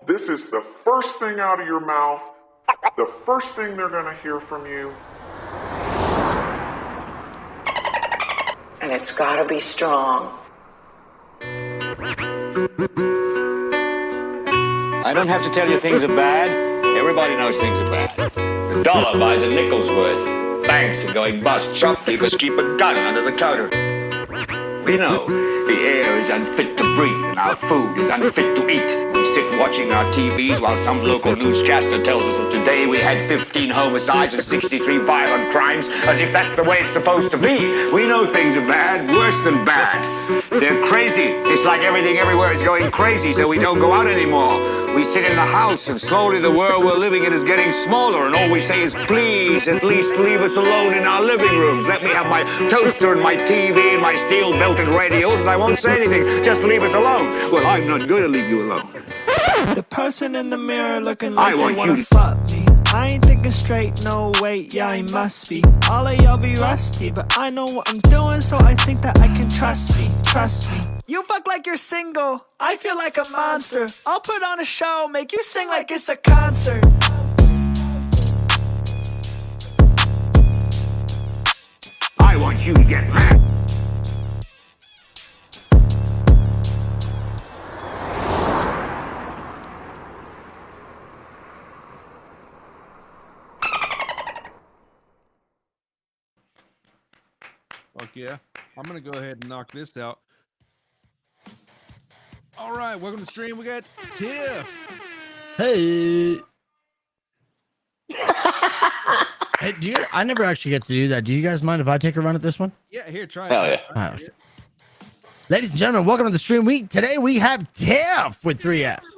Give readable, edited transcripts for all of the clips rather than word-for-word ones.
This is the first thing out of your mouth, the first thing they're going to hear from you. And it's gotta be strong. I don't have to tell you things are bad. Everybody knows things are bad. The dollar buys a nickel's worth. Banks are going bust. Shopkeepers keep a gun under the counter. We know the air is unfit to breathe and our food is unfit to eat. We sit watching our TVs while some local newscaster tells us that today we had 15 homicides and 63 violent crimes, as if that's the way it's supposed to be. We know things are bad, worse than bad. They're crazy. It's like everything everywhere is going crazy, so we don't go out anymore. We sit in the house, and slowly the world we're living in is getting smaller, and all we say is, please, at least leave us alone in our living rooms. Let me have my toaster and my TV and my steel-belted radios, and I won't say anything. Just leave us alone. Well, I'm not going to leave you alone. The person in the mirror looking like they wanna fuck me. I ain't thinking straight, no wait, yeah, I must be. All of y'all be rusty, but I know what I'm doing, so I think that I can trust me, trust me. You fuck like you're single, I feel like a monster. I'll put on a show, make you sing like it's a concert. I want you to get mad. Fuck yeah. I'm going to go ahead and knock this out. All right, welcome to the stream. We got Tiff. Hey. Hey, I never actually get to do that. Do you guys mind if I take a run at this one? Yeah, here, try it. Hell yeah. Right. Ladies and gentlemen, welcome to the stream week. Today we have Tiff with 3 F's.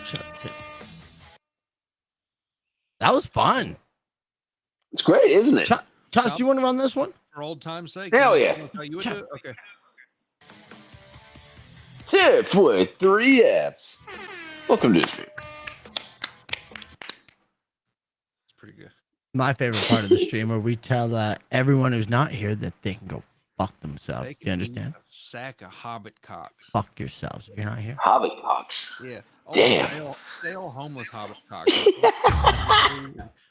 Shut up, Tiff. That was fun. It's great, isn't it? Josh, you want to run this one? For old time's sake. Hell yeah. You would do it? Okay. Tiff with 3 F's. Welcome to the stream. It's pretty good. My favorite part of the stream where we tell everyone who's not here that they can go fuck themselves. Do you understand? A sack of hobbit cocks. Fuck yourselves if you're not here. Hobbit cocks. Yeah. Oh, Damn. Stale homeless hobbit cocks.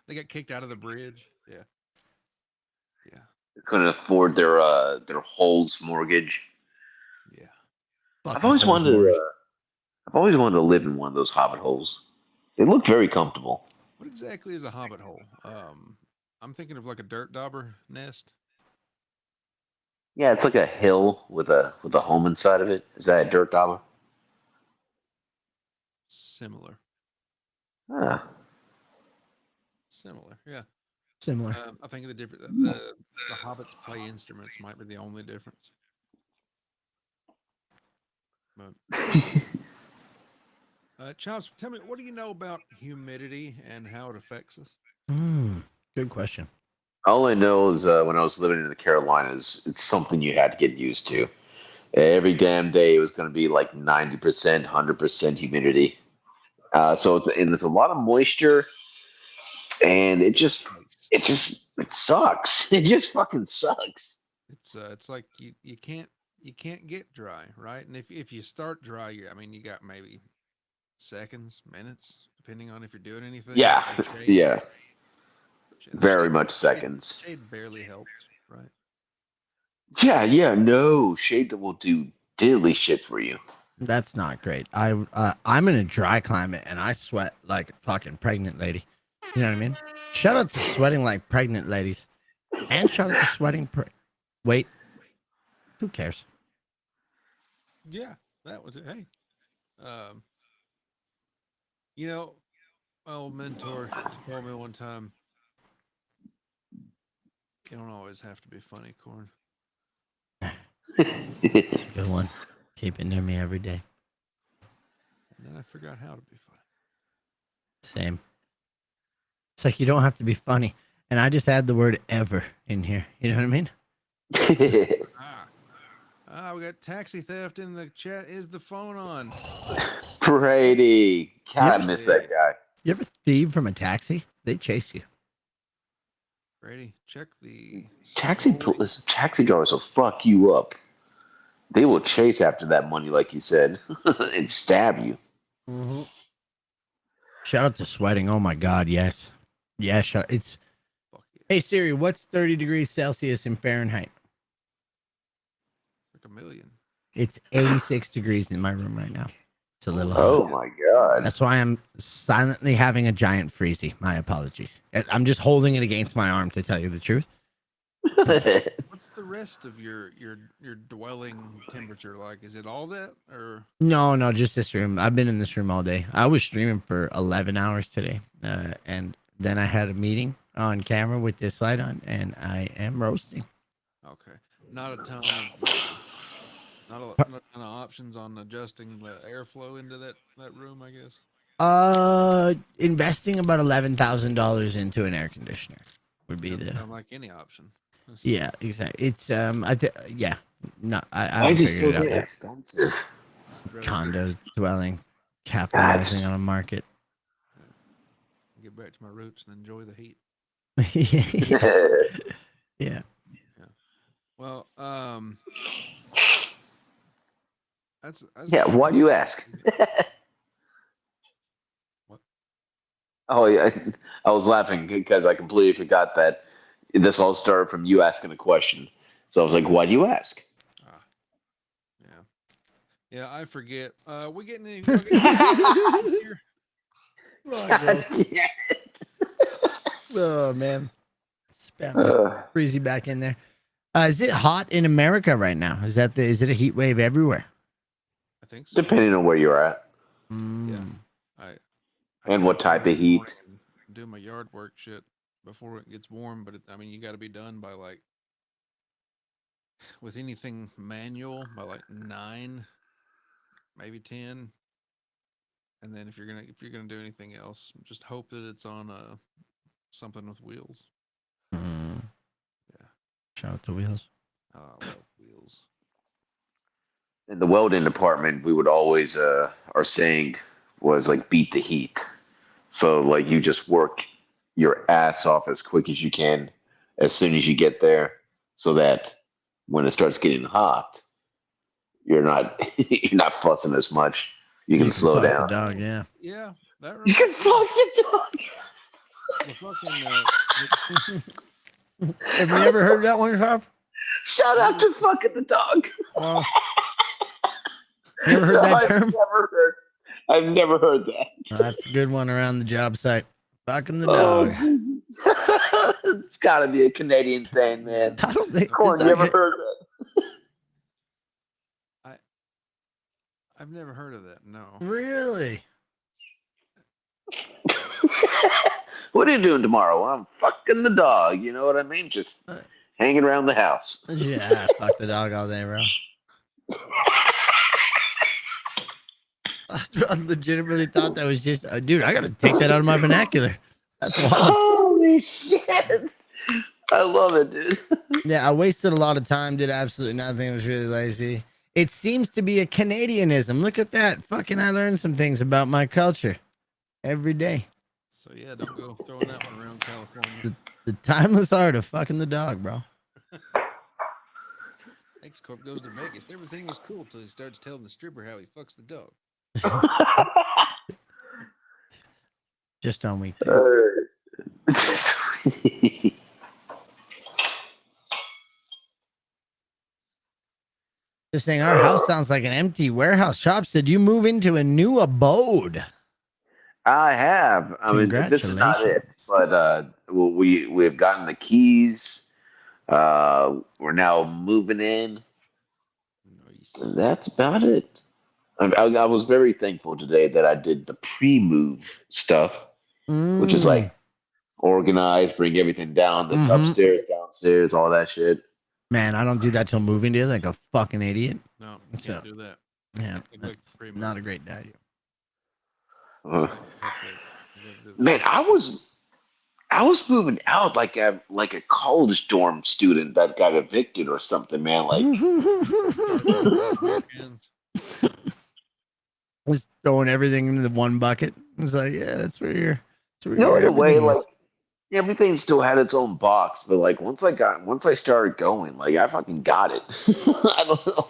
They got kicked out of the bridge. Yeah. Yeah. They couldn't afford their Holes mortgage. Yeah. I've always wanted to live in one of those hobbit holes. They look very comfortable. What exactly is a hobbit hole? I'm thinking of like a dirt dauber nest. Yeah, it's like a hill with a home inside of it. Is that a dirt dauber? Similar. Ah. Similar, yeah. Similar. I think the hobbits play instruments might be the only difference. But, Chops, tell me, what do you know about humidity and how it affects us? Good question. All I know is when I was living in the Carolinas, it's something you had to get used to. Every damn day it was going to be like 90%, 100% humidity. So it's a lot of moisture, and it sucks. It just fucking sucks. It's like you can't get dry, right? And if you start dry, you got maybe seconds, minutes, depending on if you're doing anything. Yeah, yeah. Very shade, much seconds. Shade barely helps, right? Yeah. No shade that will do diddly shit for you. That's not great. I'm in a dry climate and I sweat like a fucking pregnant lady. You know what I mean? Shout out to sweating like pregnant ladies, and shout out to sweating. Wait, who cares? Yeah, that was it. Hey, my old mentor told me one time, you don't always have to be funny, Corn. It's a good one. Keep it near me every day. And then I forgot how to be funny. Same. It's like you don't have to be funny. And I just add the word ever in here. You know what I mean? We got taxi theft in the chat. Is the phone on? Brady. God, I miss that guy. You ever thieve from a taxi? They chase you. Brady, check the... Taxi drivers will fuck you up. They will chase after that money, like you said, and stab you. Mm-hmm. Shout out to sweating. Oh my God, yes. Yeah, it's Fuck yeah. hey Siri, what's 30 degrees Celsius in Fahrenheit? Like a million. It's 86 degrees in my room right now. It's a little Oh hot. my God. That's why I'm silently having a giant freezy. My apologies. I'm just holding it against my arm to tell you the truth. What's the rest of your dwelling temperature like? Is it all that or No, just this room. I've been in this room all day. I was streaming for 11 hours today. And then I had a meeting on camera with this light on, and I am roasting. okay? Not a ton of not a ton of options on adjusting the airflow into that room, I guess. Investing about $11,000 into an air conditioner would be Doesn't the sound like any option. yeah, exactly. It's yeah, no, I Why haven't is it so figured it out damn yet. expensive? Condo dwelling, capitalizing on a market. Get back to my roots and enjoy the heat. Yeah. Well, that's Yeah, why do you ask? What? Oh, yeah, I was laughing because I completely forgot that this all started from you asking a question. So I was like, why do you ask? Yeah, I forget. We getting any? Here? Oh man, spam breezy back in there. Is it hot in America right now? Is it a heat wave everywhere? I think so. Depending on where you're at Yeah, I and get what up type early of in the heat. morning and do my yard work shit before it gets warm. But I mean, you got to be done by like with anything manual by like 9, maybe 10. And then if you're gonna do anything else, just hope that it's on something with wheels. Yeah, Shout out to wheels. I love wheels. In the welding department, we would always our saying was like beat the heat. So like you just work your ass off as quick as you can as soon as you get there, so that when it starts getting hot, you're not you're not fussing as much. You can slow fuck down. the dog, yeah. Yeah, that You can reminds me. fuck the dog. The fucking Have you ever heard that one, Rob? Shout out to fucking the dog. Well, you ever heard that term? I've never heard that. That's a good one around the job site. Fucking the Oh, dog. Jesus. It's got to be a Canadian thing, man. I don't think. Corn, it's you ever okay. heard that? I've never heard of that. No. Really? What are you doing tomorrow? I'm fucking the dog. You know what I mean? Just hanging around the house. Yeah, fuck the dog all day, bro. I legitimately thought that was just, dude, I gotta take that out of my vernacular. That's wild. Holy shit. I love it, dude. Yeah, I wasted a lot of time, did absolutely nothing. It was really lazy. It seems to be a Canadianism. Look at that. Fucking, I learned some things about my culture every day. So yeah, don't go throwing that one around California. The timeless art of fucking the dog, bro. X-Corp goes to Vegas. Everything was cool till he starts telling the stripper how he fucks the dog. Just on weekdays. They're saying our house sounds like an empty warehouse. Shop said you move into a new abode. I have. I mean, this is not it, but we've gotten the keys. We're now moving in. Nice. And that's about it. I was very thankful today that I did the pre-move stuff, which is like organize, bring everything down that's upstairs, downstairs, all that shit. Man, I don't do that till moving day, like a fucking idiot. No, you can't do that. Yeah, that's not a great idea. Man, I was moving out like a college dorm student that got evicted or something, man. Like just throwing everything into the one bucket. It's like, yeah, that's where you're. In a way, like everything still had its own box, but like once I started going, like I fucking got it. I don't know.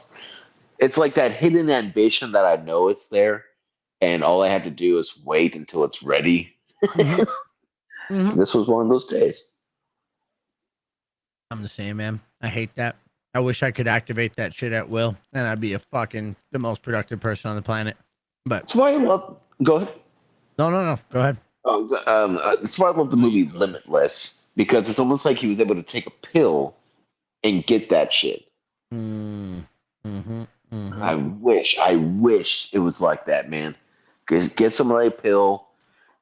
It's like that hidden ambition that I know it's there, and all I have to do is wait until it's ready. This was one of those days. I'm the same, man. I hate that. I wish I could activate that shit at will, and I'd be the most productive person on the planet. But That's why I love. Go ahead. No. Go ahead. That's why I love the movie Limitless, because it's almost like he was able to take a pill and get that shit. I wish it was like that, man. Because get somebody a pill,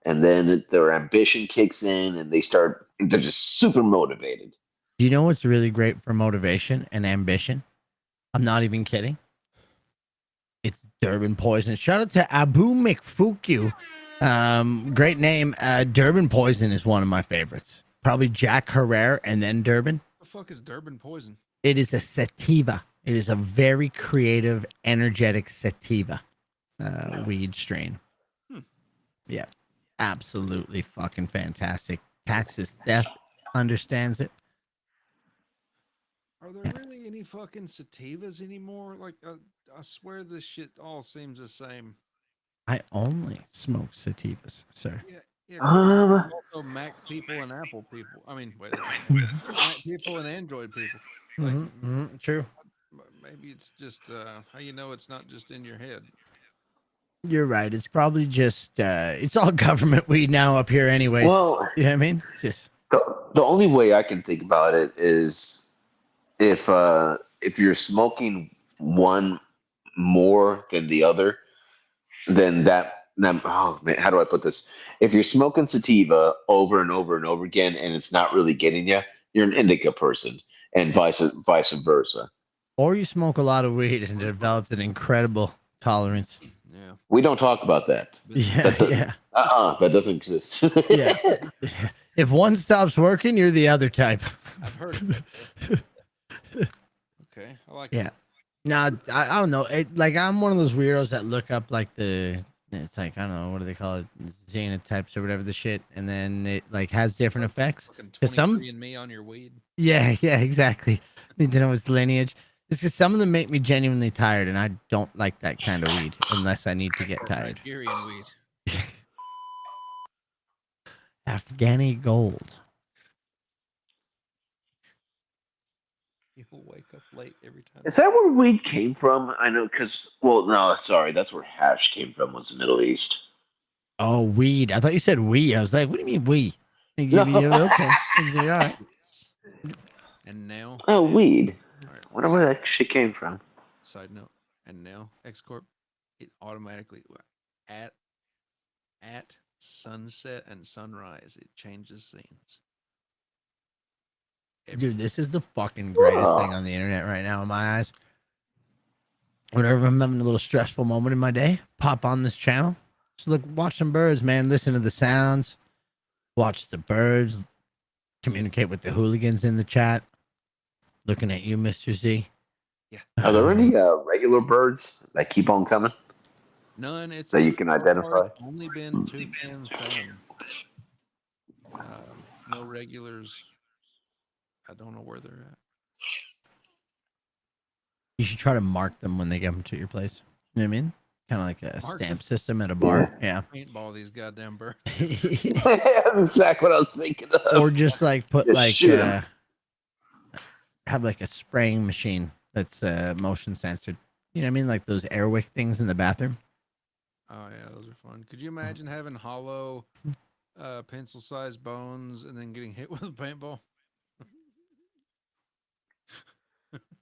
and then their ambition kicks in, and they're just super motivated. Do you know what's really great for motivation and ambition? I'm not even kidding. It's Durban Poison. Shout out to 𝙑𝙘𝙘𝙧𝙣. Great name. Durban Poison is one of my favorites. Probably Jack Herrera and then Durban. The fuck is Durban Poison? It is a sativa. It is a very creative, energetic sativa weed strain. Yeah, absolutely fucking fantastic. Texas Death understands it. Are there really any fucking sativas anymore? Like, I swear this shit all seems the same. I only smoke sativas, sir. Yeah. Also Mac people and Apple people. I mean, wait, Mac people and Android people. Like, true. Maybe it's just how you know it's not just in your head. You're right. It's probably just it's all government weed now up here, anyways. Well, you know what I mean? It's just the only way I can think about it is if you're smoking one more than the other, then oh man, how do I put this? If you're smoking sativa over and over and over again, and it's not really getting you, you're an indica person, and vice versa. Or you smoke a lot of weed and developed an incredible tolerance. Yeah. We don't talk about that. Yeah. That doesn't exist. Yeah. If one stops working, you're the other type. I've heard of that. Okay, I like it. Yeah. No, I don't know. Like, I'm one of those weirdos that look up like it's like, I don't know, what do they call it? Xenotypes or whatever the shit. And then it like has different effects. Because some and me on your weed. Yeah, exactly. Need to know its lineage. It's because some of them make me genuinely tired, and I don't like that kind of weed unless I need to get tired. Nigerian weed. Afghani gold. People wake up late every time. Is that where weed came from? I know, because, well, no, sorry, that's where hash came from, was the Middle East. Oh, weed. I thought you said we. I was like, what do you mean we? No. Okay. Like, all right. And now? Oh, weed. Right, I wonder where that shit came from. Side note. And now, X Corp, it automatically, at sunset and sunrise, it changes scenes. Dude, this is the fucking greatest thing on the internet right now in my eyes. Whenever I'm having a little stressful moment in my day, pop on this channel. Just watch some birds, man. Listen to the sounds. Watch the birds. Communicate with the hooligans in the chat. Looking at you, Mr. Z. Yeah. Are there any regular birds that keep on coming? None. It's that you can identify. Only been toucans found. No regulars. I don't know where they're at. You should try to mark them when they get them to your place. You know what I mean? Kind of like a Mark stamp them? Yeah. at a bar. Yeah. Paintball these goddamn birds. That's exactly what I was thinking of. Or just like put have like a spraying machine that's motion censored. You know what I mean? Like those Airwick things in the bathroom. Oh yeah, those are fun. Could you imagine having hollow pencil-sized bones and then getting hit with a paintball?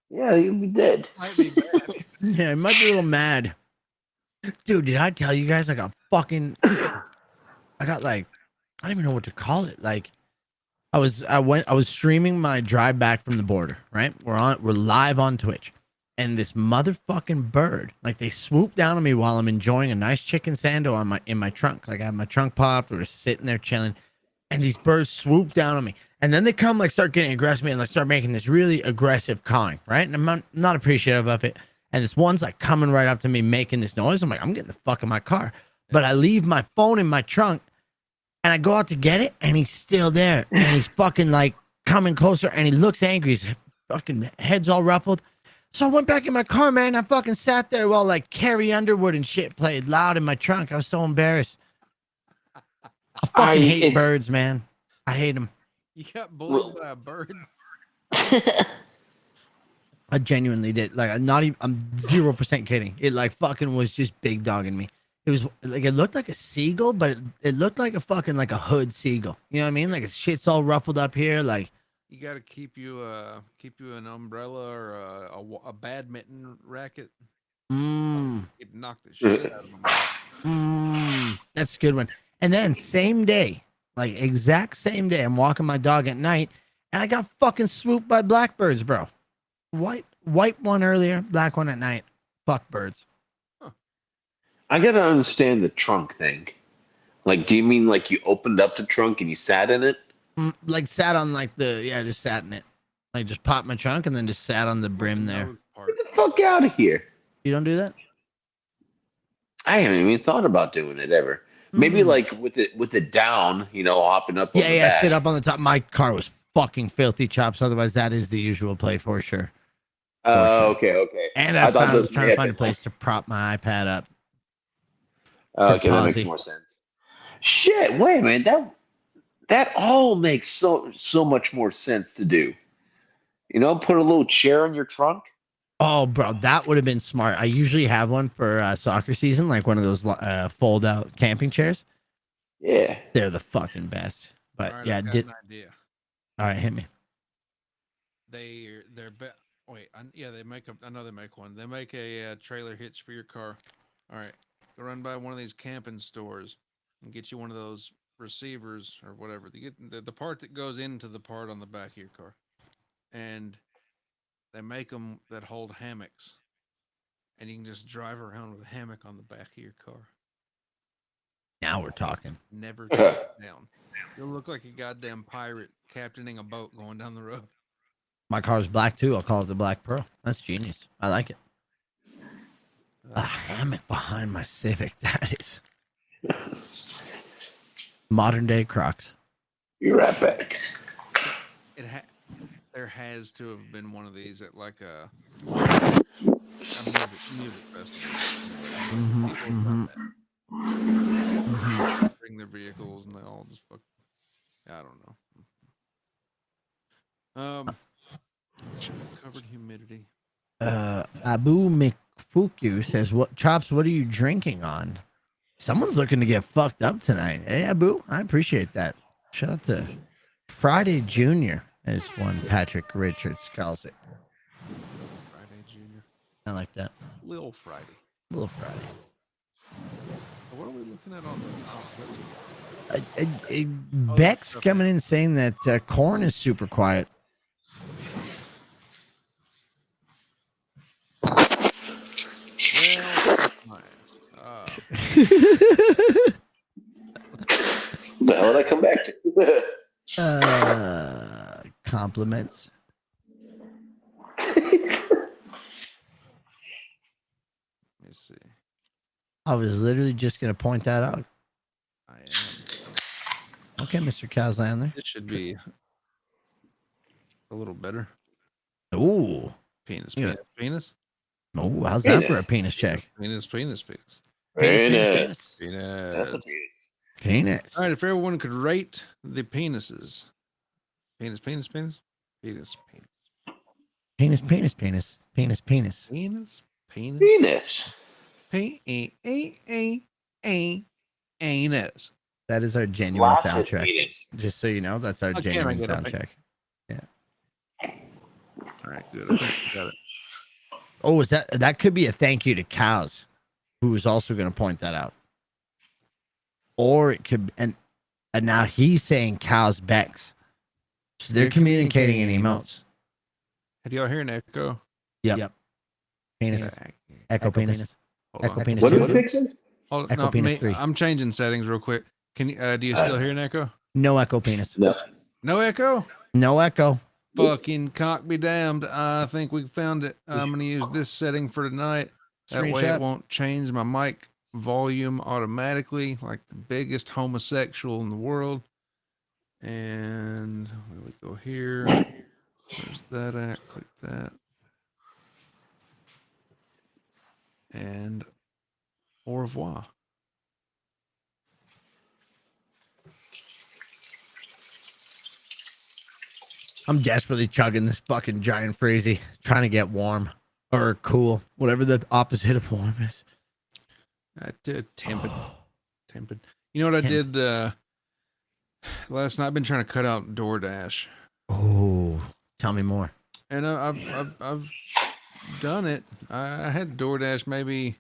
Yeah, you'd be dead. Might be bad. Yeah, it might be a little mad. Dude, did I tell you guys I got like, I don't even know what to call it. Like, I was streaming my drive back from the border, right? We're live on Twitch. And this motherfucking bird, like, they swoop down on me while I'm enjoying a nice chicken sando in my trunk. Like, I have my trunk popped, we're sitting there chilling, and these birds swoop down on me. And then they come, like, start getting aggressive and like start making this really aggressive cawing, right? And I'm not appreciative of it. And this one's like coming right up to me, making this noise. I'm like, I'm getting the fuck in my car. But I leave my phone in my trunk and I go out to get it, and he's still there. And he's fucking like coming closer, and he looks angry. His fucking head's all ruffled. So I went back in my car, man. I fucking sat there while like Carrie Underwood and shit played loud in my trunk. I was so embarrassed. I fucking hate birds, man. I hate them. You got bullied by a bird? I genuinely did. Like, I'm not even, I'm 0% kidding. It like fucking was just big dogging me. It was like, it looked like a seagull, but it looked like a fucking like a hood seagull. You know what I mean? Like its shit's all ruffled up here. Like, you got to keep you an umbrella or a badminton racket. It knocked the shit out of them. That's a good one. And then same day, like exact same day, I'm walking my dog at night, and I got fucking swooped by blackbirds, bro. White one earlier, black one at night. Fuck birds. Huh. I gotta understand the trunk thing. Like, do you mean like you opened up the trunk and you sat in it? Like sat on like just sat in it. Like just popped my trunk and then just sat on the brim there. Get the fuck out of here. You don't do that? I haven't even thought about doing it ever. Maybe like with it down, you know, hopping up. Yeah, sit up on the top. My car was fucking filthy chops. Otherwise, that is the usual play for sure. Okay. And I was trying to find a place to prop my iPad up. Okay, that makes more sense. Shit, wait a minute. That all makes so much more sense to do. You know, put a little chair in your trunk. Oh, bro, that would have been smart. I usually have one for soccer season, like one of those fold-out camping chairs. Yeah, they're the fucking best. But right, yeah, I've got an idea. All right, hit me. They make I know they make one. They make a trailer hitch for your car. All right, go run by one of these camping stores and get you one of those receivers or whatever. You get the part that goes into the part on the back of your car, and they make them that hold hammocks, and you can just drive around with a hammock on the back of your car. Now we're talking. Never take it down. You'll look like a goddamn pirate captaining a boat going down the road. My car's black too. I'll call it the Black Pearl. That's genius. I like it. A hammock behind my Civic. That is modern day Crocs. You're right back. There has to have been one of these at like a music festival. Bring their vehicles and they all just fuck. I don't know. Covered humidity. Abu McFuku says, "What Chops? What are you drinking on?" Someone's looking to get fucked up tonight. Hey, Abu, I appreciate that. Shout out to Friday Junior, as one Patrick Richards calls it. Friday Junior. I like that. Little Friday. Little Friday. So what are we looking at on the top? Beck's coming in saying that corn is super quiet. The hell did I come back to? Compliments. Let me see. I was literally just going to point that out. I am. Okay, Mr. Cowslander. It should be a little better. Ooh. Penis. Oh, how's that for a penis check? Penis. Penis. Penis. All right, if everyone could rate the penises. Penis. Anus. That is our genuine soundtrack. Just so you know, that's our genuine soundtrack. Yeah. All right, good. I think we got it. Oh, is that could be a thank you to Cows, who is also going to point that out. Or it could, and now he's saying Cows Becks. So they're communicating in emotes. Did y'all hear an echo? Yep. Penis. Echo penis. Echo penis. What are we fixing? Echo penis 3. I'm changing settings real quick. Can you? Do you still hear an echo? No echo penis. No echo. No echo. Fucking cock be damned. I think we found it. I'm going to use this setting for tonight. That way it won't change my mic volume automatically like the biggest homosexual in the world. And we go here. Where's that at? Click that. revoir. I'm desperately chugging this fucking giant freezy, trying to get warm or cool, whatever the opposite of warm is. Tempered. Tempered. You know what I did last night? I've been trying to cut out DoorDash. Oh, tell me more. And I've done it. I had DoorDash maybe a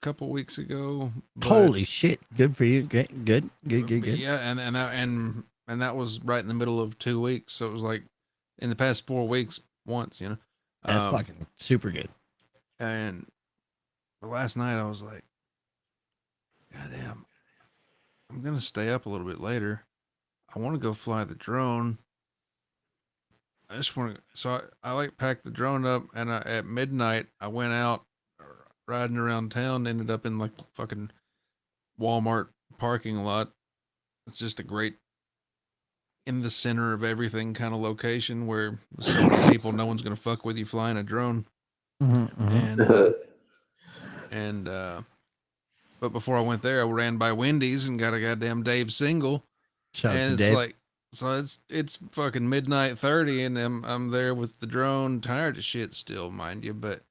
couple weeks ago. Holy shit! Good for you. Good. Yeah, and that was right in the middle of 2 weeks. So it was like in the past 4 weeks once, you know. That's fucking super good. And last night I was like, God damn, I'm gonna stay up a little bit later. I want to go fly the drone. I just want to. So I like packed the drone up, and at midnight I went out riding around town. Ended up in like the fucking Walmart parking lot. It's just a great, in the center of everything kind of location where so many people, no one's gonna fuck with you flying a drone. And but before I went there, I ran by Wendy's and got a goddamn Dave single. And it's Dave. Like, so it's fucking midnight 30, and I'm there with the drone, tired of shit still, mind you, but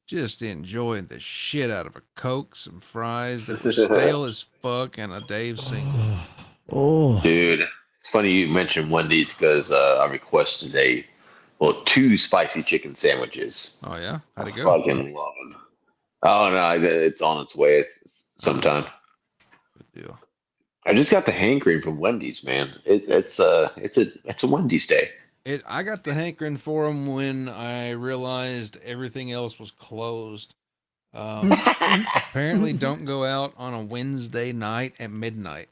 just enjoying the shit out of a Coke, some fries that were stale as fuck, and a Dave single. Oh, dude, it's funny you mentioned Wendy's because I requested 2 spicy chicken sandwiches. Oh yeah, how'd it go? Fucking love them. Oh no, it's on its way sometime. Good deal. I just got the hankering from Wendy's, man. It's a Wendy's day. I got the hankering for them when I realized everything else was closed. Apparently, don't go out on a Wednesday night at midnight.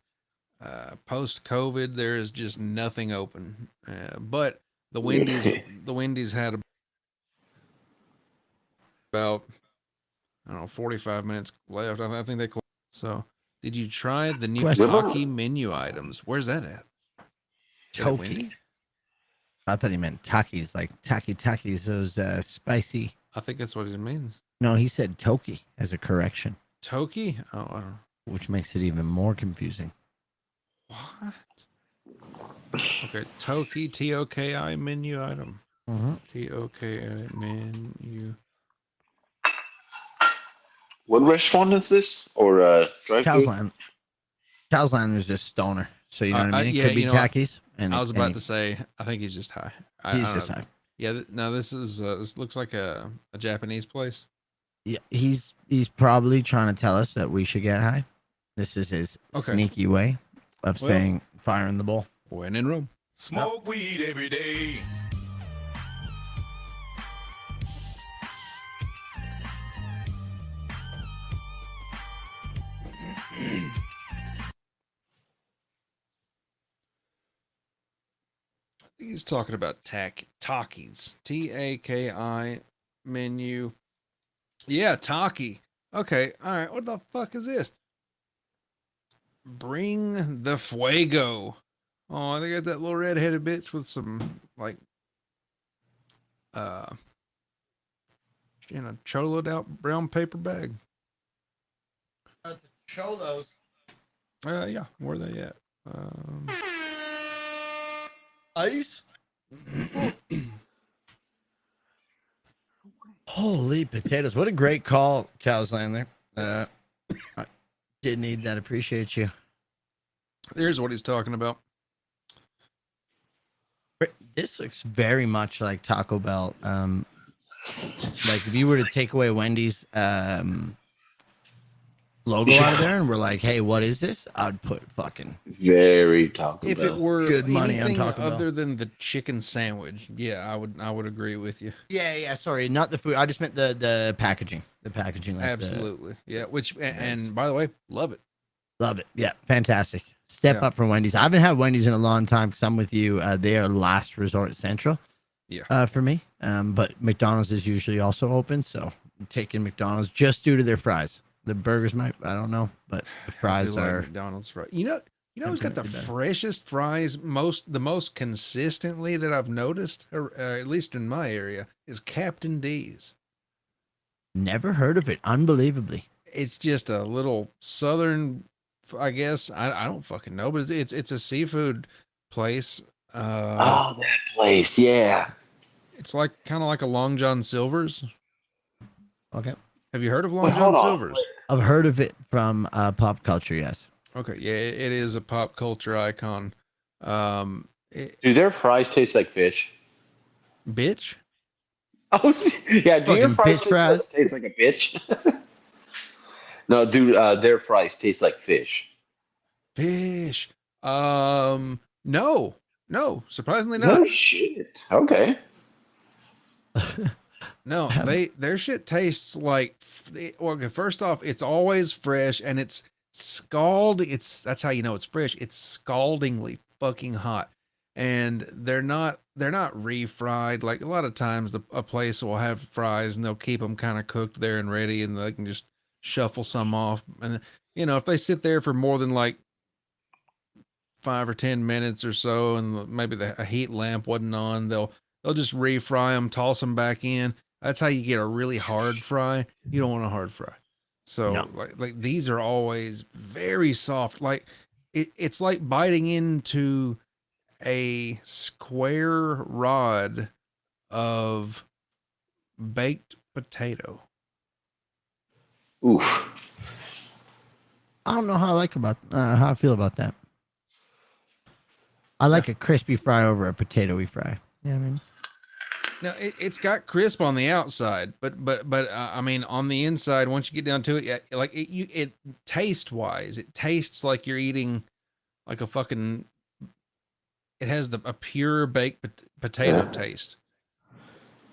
Post COVID, there is just nothing open. But the Wendy's had about 45 minutes left. I think they closed. So, did you try the new Taki menu items? Where's that at? Toki. I thought he meant Takis, like Takis, those spicy. I think that's what it means. No, he said Toki as a correction. Toki? Oh, I don't know. Which makes it even more confusing. What? Okay, Toki, T-O-K-I menu item. T-O-K-I menu. What restaurant is this? Or drive-thru? Cowsland is just stoner. So you know what I mean? It Yeah, could be Takis. And I was about to say, I think he's just high. He's just high. Yeah, no, this looks like a Japanese place. Yeah, he's probably trying to tell us that we should get high. This is his sneaky way of saying fire in the bowl. When in Rome. Smoke weed every day. He's talking about Takis. T-A-K-I menu. Yeah, Taki. Okay, all right. What the fuck is this? Bring the fuego. Oh, they got that little red-headed bitch with some, like, in a choloed out brown paper bag. That's cholos. Yeah, where are they at? Ice. Holy potatoes. What a great call, Cowsland there. I did need that. Appreciate you. Here's what he's talking about. This looks very much like Taco Bell. Like if you were to take away Wendy's logo out of there and we're like, hey, what is this? I'd put fucking very Taco Bell. If it were good money on Taco Bell. Other than the chicken sandwich, yeah, I would agree with you. Yeah. Sorry, not the food. I just meant the packaging. The packaging. Like absolutely. Yeah. Which and by the way, love it. Love it. Yeah, fantastic. Step up from Wendy's. I haven't had Wendy's in a long time because I'm with you. They are last resort central. Yeah. For me. But McDonald's is usually also open, so I'm taking McDonald's just due to their fries. The burgers might, I don't know, but the fries are McDonald's fries. You know who's got the freshest fries the most consistently that I've noticed, or at least in my area, is Captain D's. Never heard of it. Unbelievably. It's just a little southern, I guess. I don't fucking know, but it's a seafood place. Oh, that place, yeah. It's like kind of like a Long John Silver's. Okay. Have you heard of Long Wait, John hold on. Silver's? I've heard of it from pop culture, yes. Okay, yeah, it is a pop culture icon. Do their fries taste like fish? Bitch? Oh, yeah. Do your Fucking fries bitch fries. taste like a bitch? No, dude, their fries taste like fish. Fish. No, surprisingly No not. shit. Okay. No, their shit tastes like. Well, okay, first off, it's always fresh and it's that's how you know it's fresh. It's scaldingly fucking hot, and they're not refried. Like a lot of times, a place will have fries and they'll keep them kind of cooked there and ready, and they can just shuffle some off. And if they sit there for more than like 5 or 10 minutes or so, and maybe a heat lamp wasn't on, they'll just refry them, toss them back in. That's how you get a really hard fry. You don't want a hard fry. So No. like these are always very soft. Like it's like biting into a square rod of baked potato. Oof. I don't know how I feel about that. I like a crispy fry over a potatoy fry. Yeah, I mean, Now it's got crisp on the outside, but I mean on the inside, once you get down to it, yeah, like it taste wise, it tastes like you're eating like a fucking. It has a pure baked potato taste.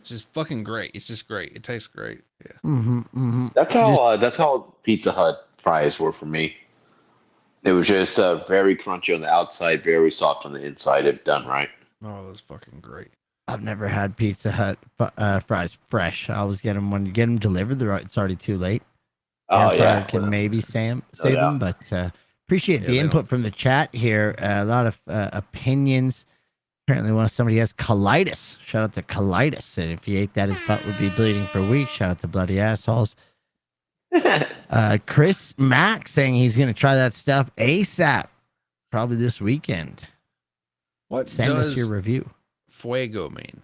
It's just fucking great. It's just great. It tastes great. Yeah. That's how Pizza Hut fries were for me. It was just very crunchy on the outside, very soft on the inside. If done right. Oh, that's fucking great. I've never had Pizza Hut fries fresh. I always get them when you get them delivered. It's already too late. Oh Air yeah. fryer can maybe save doubt. them, but appreciate the they input from the chat here. A lot of opinions. Apparently, somebody has colitis. Shout out to colitis, and if he ate that, his butt would be bleeding for weeks. Shout out to bloody assholes. Chris Mack saying he's going to try that stuff ASAP, probably this weekend. What Send does us your review. fuego mean?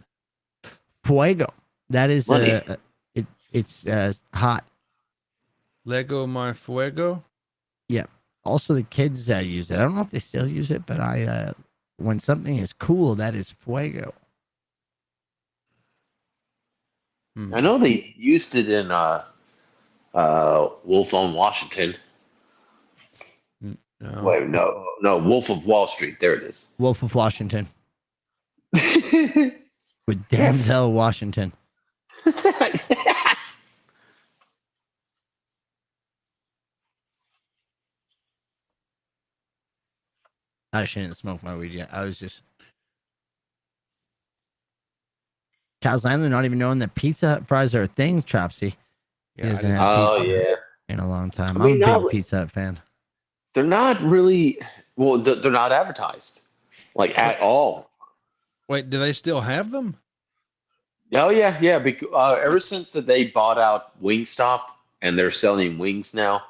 Fuego. That is it's hot. Lego my fuego. Yeah. Also, the kids use it. I don't know if they still use it, but when something is cool, that is fuego. I know they used it in Wolf on Washington. No. Wait, no, Wolf of Wall Street. There it is. Wolf of Washington with Denzel Washington. I shouldn't smoke my weed yet. I was just Cows Landler not even knowing that Pizza Hut fries are a thing. Chopsy. He Yeah, hasn't I had Oh pizza yeah. in a long time. I mean, I'm a not- big Pizza Hut fan. They're not really. Well, they're not advertised like at all. Wait, do they still have them? Oh yeah, yeah. Ever since that they bought out Wingstop and they're selling wings now,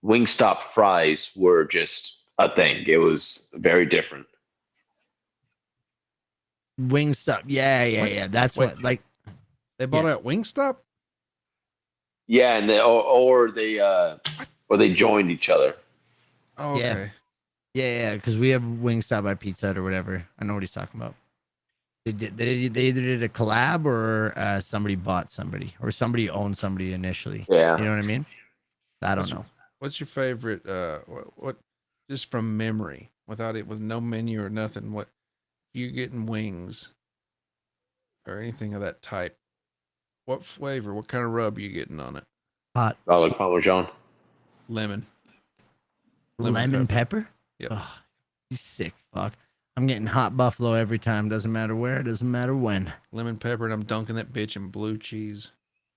Wingstop fries were just a thing. It was very different. Wingstop. Yeah. That's Wait. what like They bought Yeah. out Wingstop? Yeah, and or they joined each other. Oh, Yeah. okay. Yeah, because we have Wingstop by Pizza Hut or whatever. I know what he's talking about. They either did a collab or somebody bought somebody or somebody owned somebody initially. Yeah. You know what I mean? I don't know. What's your favorite what just from memory, with no menu or nothing, what you getting wings or anything of that type? What flavor, what kind of rub you getting on it? Hot Oh, like Parmesan. Lemon. lemon pepper? Yep. Oh, you sick fuck. I'm getting hot buffalo every time. Doesn't matter where, doesn't matter when. Lemon pepper, and I'm dunking that bitch in blue cheese.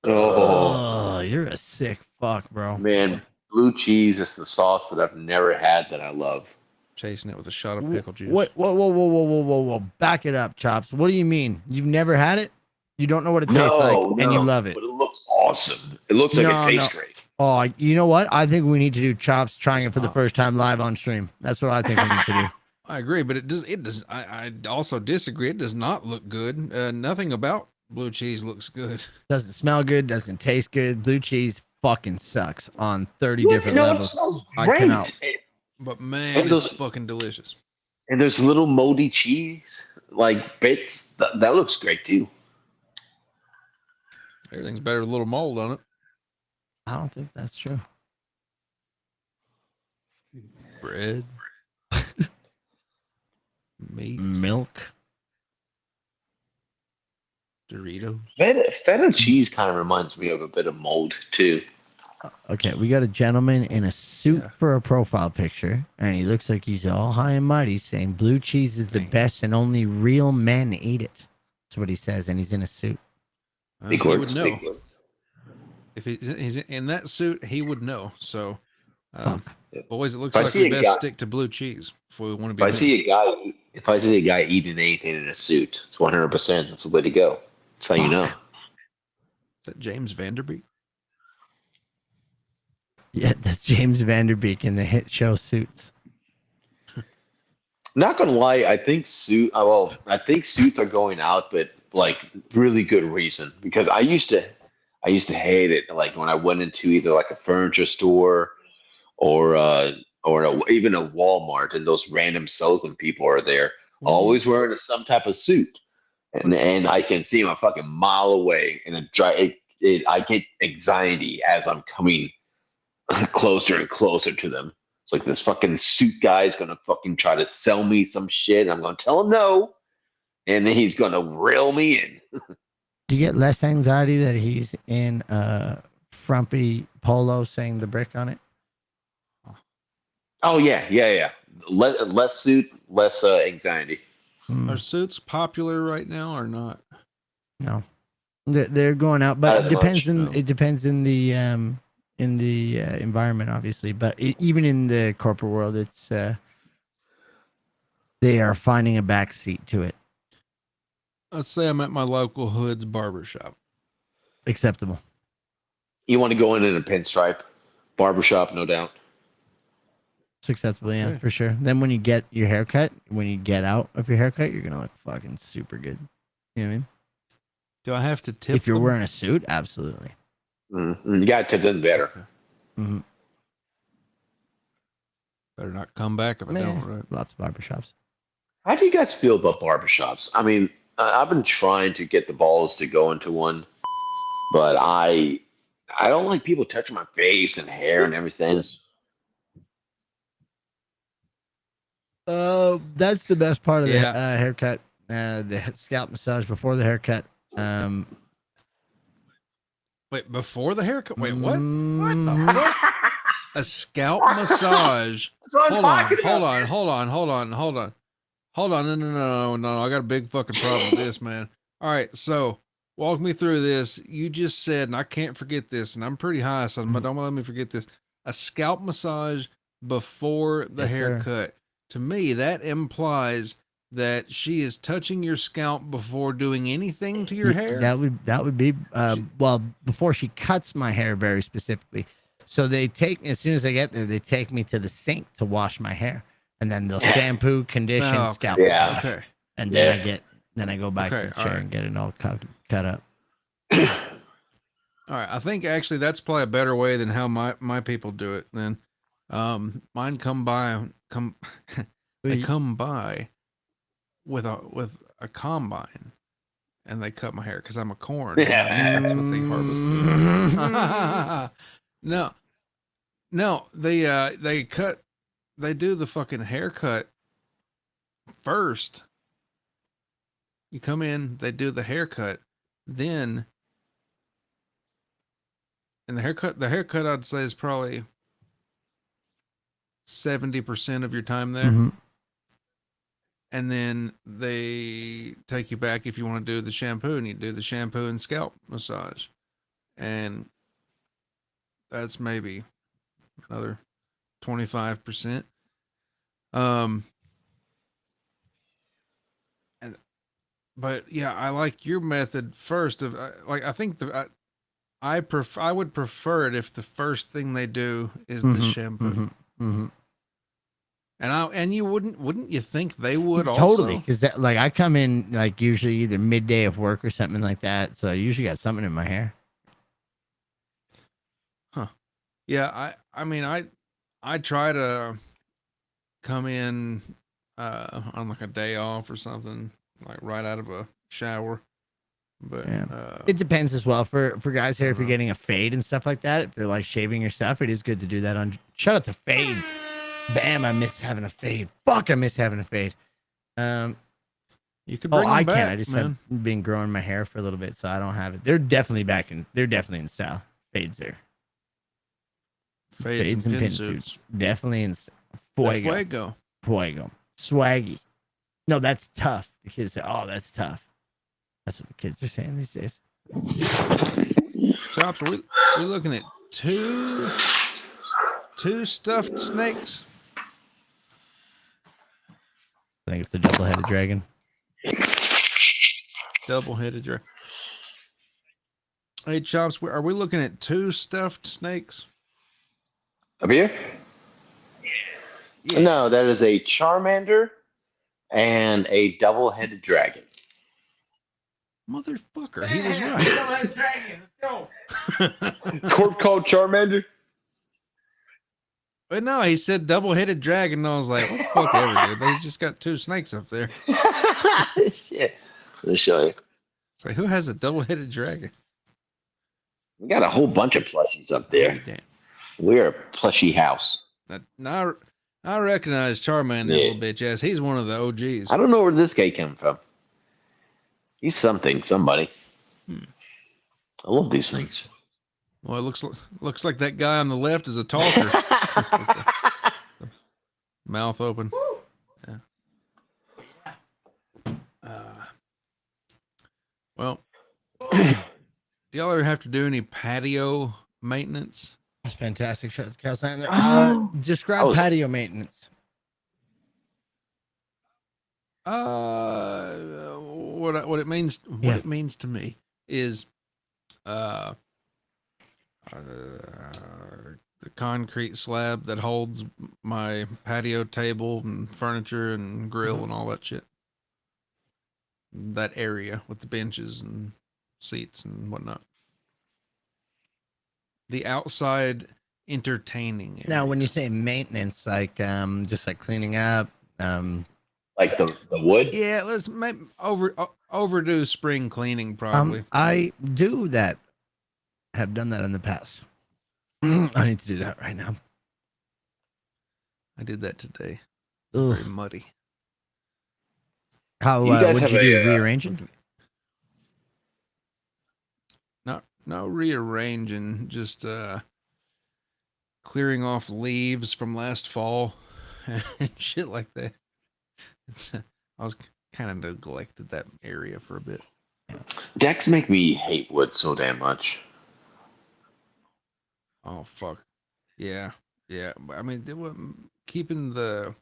Oh Oh, you're a sick fuck, bro. man, blue cheese is the sauce that I've never had that I love. Chasing it with a shot of pickle juice. What? Whoa. Back it up, Chops. What do you mean? You've never had it? You don't know what it tastes like, and you love it. But it looks awesome. It looks like it No, tastes no. great. Oh, you know what? I think we need to do Chops trying it for the first time live on stream. That's what I think we need to do. I agree, but it does. I also disagree. It does not look good. Nothing about blue cheese looks good. Doesn't smell good. Doesn't taste good. Blue cheese fucking sucks on 30 Yeah, different no, it levels. smells I great. cannot. But man, And those- it's fucking delicious. And there's little moldy cheese, like bits. That looks great too. Everything's better with a little mold on it. I don't think that's true. Bread, meat, Milk. Doritos. Feta cheese kind of reminds me of a bit of mold too. Okay, we got a gentleman in a suit for a profile picture, and he looks like he's all high and mighty, saying blue cheese is the best and only real men eat it. That's what he says, and he's in a suit. Big He words, would know. big words. If he's in that suit, he would know. So, boys, it looks If I like see we a best guy- stick to blue cheese if we want to If be. I men. see a guy eating anything in a suit, it's 100%. That's the way to go. That's how you know. Is that James Vanderbeek? Yeah, that's James Vanderbeek in the hit show Suits. Not gonna lie, I think suits are going out, but like really good reason. Because I used to hate it. Like when I went into either like a furniture store or even a Walmart, and those random salesman people are there, always wearing some type of suit, and I can see them a fucking mile away, and I get anxiety as I'm coming closer and closer to them. It's like this fucking suit guy is gonna fucking try to sell me some shit. And I'm gonna tell him no, and then he's gonna reel me in. Do you get less anxiety that he's in a frumpy polo saying the brick on it? Oh yeah. Less suit, less anxiety. Are suits popular right now or not? No, they're going out, but Not it as depends much, in no. it depends in the environment, obviously. But even in the corporate world, it's they are finding a backseat to it. Let's say I'm at my local hood's barbershop. Acceptable. You want to go in a pinstripe, barbershop, no doubt. It's acceptable, yeah, Okay. for sure. Then when you get your haircut, when you get out of your haircut, you're gonna look fucking super good. You know what I mean? Do I have to tip? If you're them? wearing a suit, absolutely. You got to do better. Mm-hmm. Better not come back if I don't. Right? Lots of barbershops. How do you guys feel about barbershops? I mean, I've been trying to get the balls to go into one, but I don't like people touching my face and hair and everything. That's the best part of the Yeah. haircut. The scalp massage before the haircut. Wait, before the haircut? Wait, what? What the fuck? A scalp massage. Hold on. No. I got a big fucking problem with this, man. All right, so walk me through this. You just said, and I can't forget this, and I'm pretty high, so don't let me forget this. A scalp massage before the Yes, sir. haircut. To me, that implies that she is touching your scalp before doing anything to your hair. That would be well, before she cuts my hair very specifically. So they take, as soon as I get there, they take me to the sink to wash my hair, and then they'll shampoo, condition, Oh, okay. scalp Yeah. massage. Okay. And then I go back Okay, to the all chair right. and get it all cut up. All right, I think actually that's probably a better way than how my people do it. Then, mine come by with a combine, and they cut my hair because I'm a corn. And I think that's what they harvest. No, they do the fucking haircut first. You come in, they do the haircut, then. And the haircut I'd say is probably 70% of your time there. Mhm. And then they take you back if you want to do the shampoo, and you do the shampoo and scalp massage. And that's maybe another 25%. But yeah, I like your method first of I think I would prefer it if the first thing they do is the shampoo. And you wouldn't you think they would also? Totally, because like I come in like usually either midday of work or something like that, so I usually got something in my hair. Huh. Yeah, I mean I try to come in on like a day off or something, like right out of a shower. But it depends as well for guys here. If you're getting a fade and stuff like that, if they're like shaving your stuff, it is good to do that on. Shout out to fades. Bam! I miss having a fade. Fuck! I miss having a fade. You could bring them back, can't. I just man. have been growing my hair for a little bit, so I don't have it. They're definitely back in. They're definitely in style. Fades there. Fades and pin suits. Definitely in Fuego. Swaggy. No, that's tough. The kids say, "Oh, that's tough." That's what the kids are saying these days. Chops, we're looking at two stuffed snakes. I think it's a double-headed dragon. Double-headed dragon. Hey, Chops, are we looking at 2 stuffed snakes? Up here? Yeah. No, that is a Charmander and a double-headed dragon. Motherfucker, he was right. Double-headed dragon, let's go. Court called Charmander? But no, he said double-headed dragon, and I was like, what the fuck ever, dude? They just got 2 snakes up there. Shit. Let me show you. It's like, who has a double-headed dragon? We got a whole bunch of plushies up there. Damn. We're a plushie house. Now I recognize Charmander, little bitch ass. He's one of the OGs. I don't know where this guy came from. He's somebody. I love these things. Well, it looks like that guy on the left is a talker. Mouth open. Yeah. Well, do y'all ever have to do any patio maintenance? That's fantastic. Shout out to Cal describe patio maintenance. What it means it means to me is the concrete slab that holds my patio table and furniture and grill and all that shit. That area with the benches and seats and whatnot. The outside entertaining area. Now, when you say maintenance, like just like cleaning up, like the wood. Yeah, let's maybe overdo spring cleaning probably. I do that. Have done that in the past. I need to do that right now. I did that today. Ugh. Very muddy. How what did you do? Rearranging? No rearranging, just clearing off leaves from last fall and shit like that. I was kind of neglected that area for a bit. Decks make me hate wood so damn much. Oh fuck, yeah. I mean, they were keeping the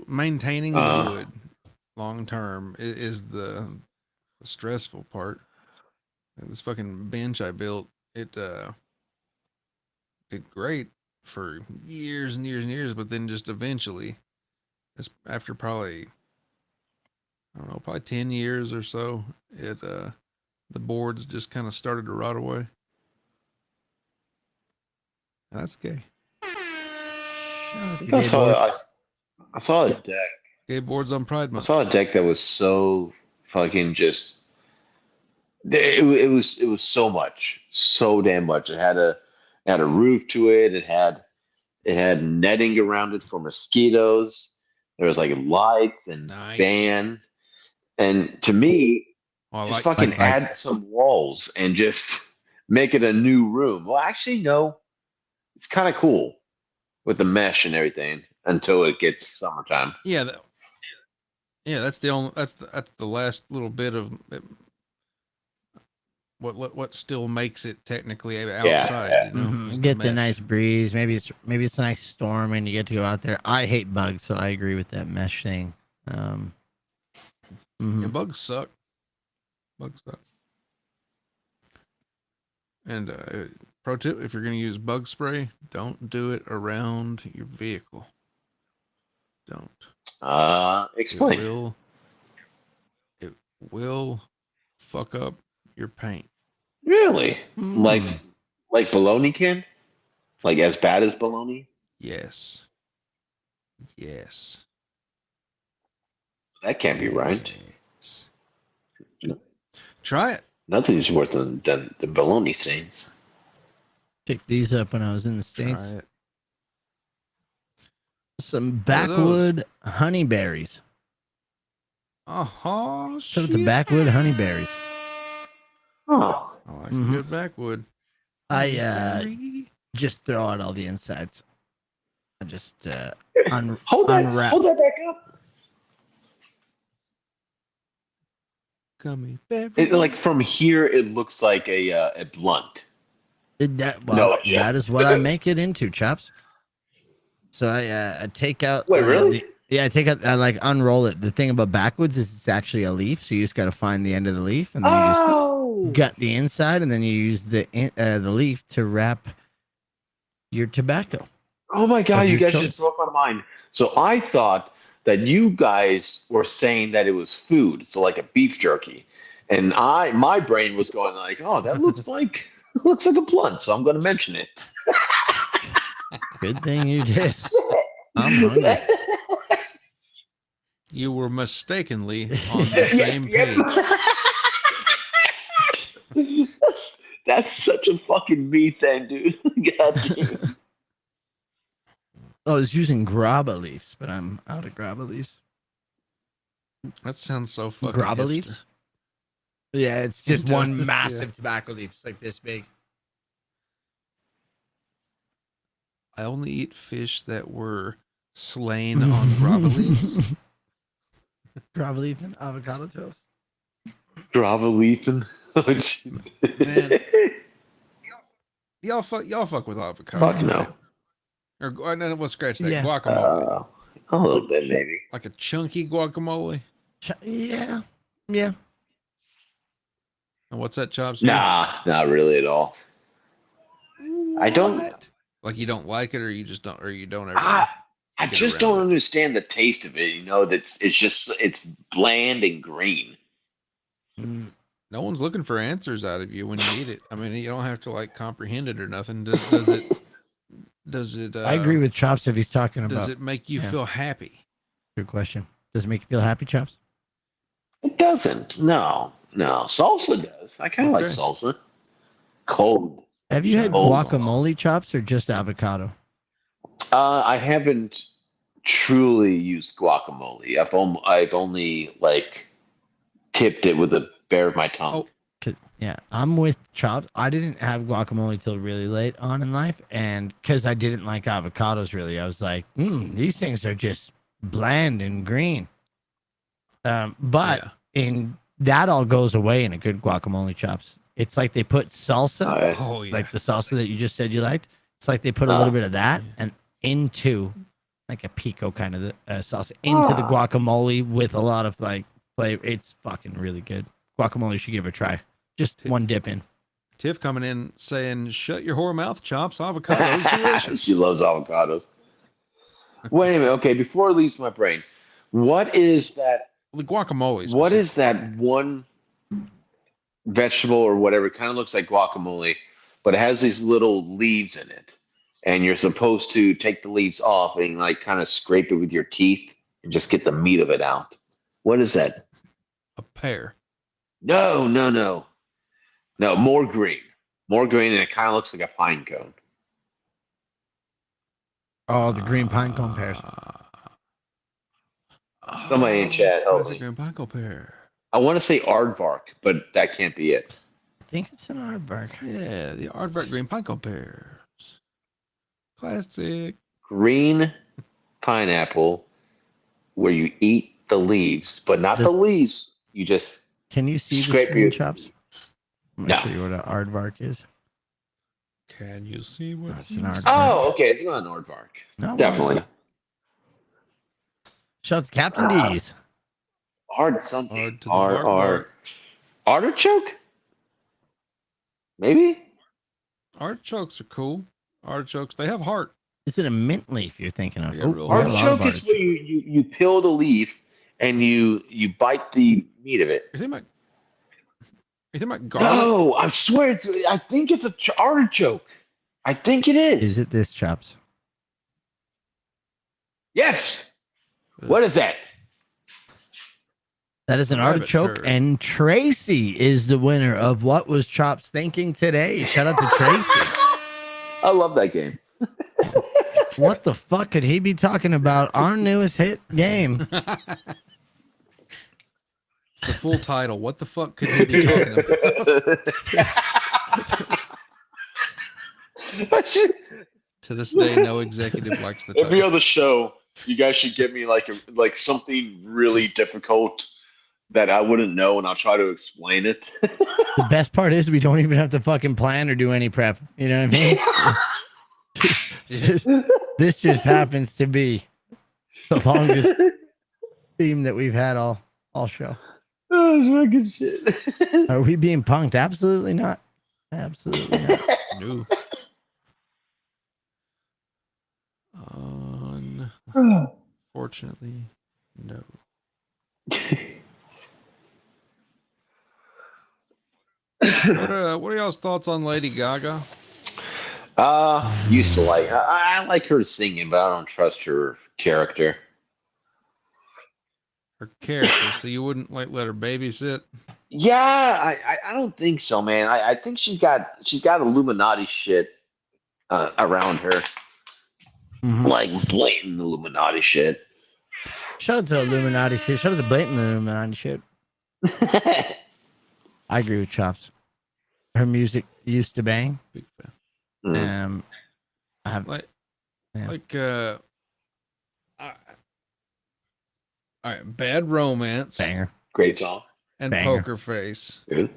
maintaining the wood long term is the stressful part. This fucking bench I built, it did great for years and years and years, but then just eventually, after probably, I don't know, probably 10 years or so, the boards just kind of started to rot away. And that's gay. I saw a deck. Gay boards on Pride I Month. saw a deck that was so fucking just. It was so much, so damn much. It had a roof to it. It had netting around it for mosquitoes. There was like lights and fan. And to me, just fucking add some walls and just make it a new room. Well, actually, no. It's kind of cool with the mesh and everything until it gets summertime. Yeah, that's the last little bit of what still makes it technically outside. Yeah. You know, Get the nice breeze. Maybe it's a nice storm and you get to go out there. I hate bugs, so I agree with that mesh thing. Yeah, bugs suck. Bugs suck. And pro tip: if you're going to use bug spray, don't do it around your vehicle. Don't. Explain. It will fuck up your paint. Really? Mm. Like baloney can? Like as bad as baloney? Yes. Yes. That can't be right. Yes. Try it. Nothing's worse than the baloney stains. Picked these up when I was in the States. Try it. Some What are those? backwood honeyberries. Oh, So shit. the backwood honeyberries. Oh. I like a good backwood. I Honeyberry. just throw out all the insides. I just Hold unwrap. that back up. Gummy berry. Like from here, it looks like a blunt. That is what I make it into, Chops. So I take out. Wait, really? I take out. I like unroll it. The thing about backwoods is it's actually a leaf, so you just got to find the end of the leaf, and then you just gut the inside, and then you use the leaf to wrap your tobacco. Oh my god, Of you your guys choice. just broke my mind. So I thought that you guys were saying that it was food, so like a beef jerky, and my brain was going like, oh, that looks like a blunt, so I'm going to mention it. Good thing you did. I'm hungry. You were mistakenly on the same page. That's such a fucking me thing, dude. God damn. I was using graba leaves, but I'm out of graba leaves. That sounds so fucking Graba hipster. leaves? Yeah, it's just It one does, massive yeah. tobacco leaf. It's like this big. I only eat fish that were slain on grava leaves. Graba leaf and avocado toast. Grava leafing. Oh, jeez. Man. Y'all fuck with avocado. Fuck right? no. Or no, let's scratch that. Yeah. Guacamole. A little bit, maybe. Like a chunky guacamole. Yeah. And what's that, Chops? Nah, not really at all. I don't. What? Like you don't like it, or you just don't, or you don't ever. I get just around don't it. understand the taste of it. You know, it's bland and green. No one's looking for answers out of you when you eat it. I mean, you don't have to like comprehend it or nothing. Does it? Does it? I agree with Chops if he's talking about. Does it make you feel happy? Good question. Does it make you feel happy, Chops? It doesn't. No. Salsa does. I kind of like Okay. salsa. Cold. Have you had Oh. guacamole, Chops, or just avocado? I haven't truly used guacamole. I've only like tipped it with the bare of my tongue. Yeah, I'm with Chops. I didn't have guacamole till really late on in life, and because I didn't like avocados really, I was like, these things are just bland and green. But in that all goes away in a good guacamole, Chops. It's like they put salsa, Oh yeah. like the salsa that you just said you liked. It's like they put a little bit of that and into like a pico kind of the salsa into the guacamole with a lot of like flavor. It's fucking really good. Guacamole, you should give it a try. Just one dip in. Tiff coming in saying, "Shut your whore mouth, Chops. Avocado's delicious." She loves avocados. Wait a minute. Okay, before it leaves my brain, what is that? The guacamole. What is that one vegetable or whatever? It kind of looks like guacamole, but it has these little leaves in it, and you're supposed to take the leaves off and like kind of scrape it with your teeth and just get the meat of it out. What is that? A pear. No, more green, and it kind of looks like a pine cone. Oh, the green pine cone pears. Somebody in chat, help Classic me. green pine cone pear. I want to say aardvark, but that can't be it. I think it's an aardvark. Yeah, the aardvark green pine cone pears. Classic. Green pineapple, where you eat the leaves, but not the leaves. You just Can you see the scrape screen, your Chops? I'm No. gonna show you what an aardvark is. Can you see what? That's an aardvark. Oh, okay. It's not an aardvark. No, Definitely. Shout out to Captain D's. Ard something. Ard to the vark bark. Artichoke? Maybe? Artichokes are cool. Artichokes, they have heart. Is it a mint leaf you're thinking of? Yeah, Oh, real we got a lot of Artichoke is where you peel the leaf and you bite the meat of it. You think about garlic? No, I swear I think it's a artichoke. I think it is. Is it this, Chops? Yes. What is that? That is an Rabbit artichoke, turd. and Tracy is the winner of What Was Chops Thinking Today. Shout out to Tracy. I love that game. What the fuck could he be talking about? Our newest hit game. The full title. What the fuck could he be talking about? To this day, no executive likes the Every title. other show, you guys should give me like something really difficult that I wouldn't know, and I'll try to explain it. The best part is we don't even have to fucking plan or do any prep. You know what I mean? This just happens to be the longest theme that we've had all show. Oh, it's fucking shit. Are we being punked? Absolutely not. Absolutely not. No. Unfortunately, no. What are y'all's thoughts on Lady Gaga? Used to like. I like her singing, but I don't trust her character. Her character, so you wouldn't like let her babysit? Yeah, I don't think so, man. I think she's got Illuminati shit around her, like blatant Illuminati shit. Shout out to Illuminati shit. Shout out to blatant Illuminati shit. I agree with Chops. Her music used to bang. Big fan. I have Like, yeah. All right, Bad Romance banger. Great song. and Banger. Poker Face. Good.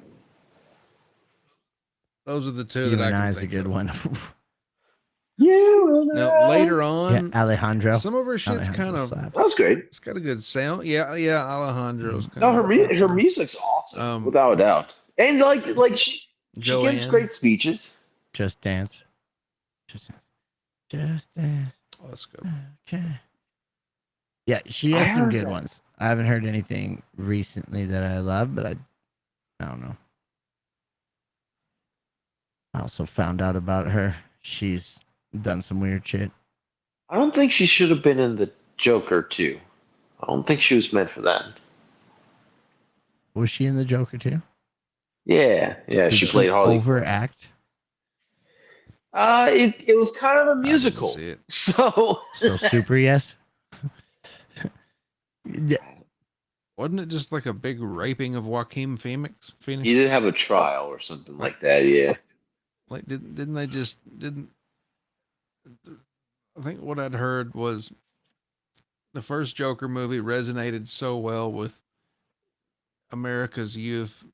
Those are the two You that I and can I's a think good of. one. Now later Yeah, on, Alejandro. some of her shit's Alejandro kind of slaps. That was great. it's got a good sound. Yeah, Alejandro's kind No, of her music's awesome, without a doubt. And like she gives Joanne. great speeches. Just dance. Just dance. Just dance. Oh, that's good. Okay. Yeah, she has some good ones. I haven't heard anything recently that I love, but I don't know. I also found out about her. She's done some weird shit. I don't think she should have been in the Joker too. I don't think she was meant for that. Was she in the Joker too? Yeah, Did she played Harley. Overact. It was kind of a I didn't musical. see it. So Super yes. Yeah, Wasn't it just like a big raping of Joaquin Phoenix? he did have a trial or something like that. Yeah. Like didn't they just didn't? I think what I'd heard was the first Joker movie resonated so well with America's youth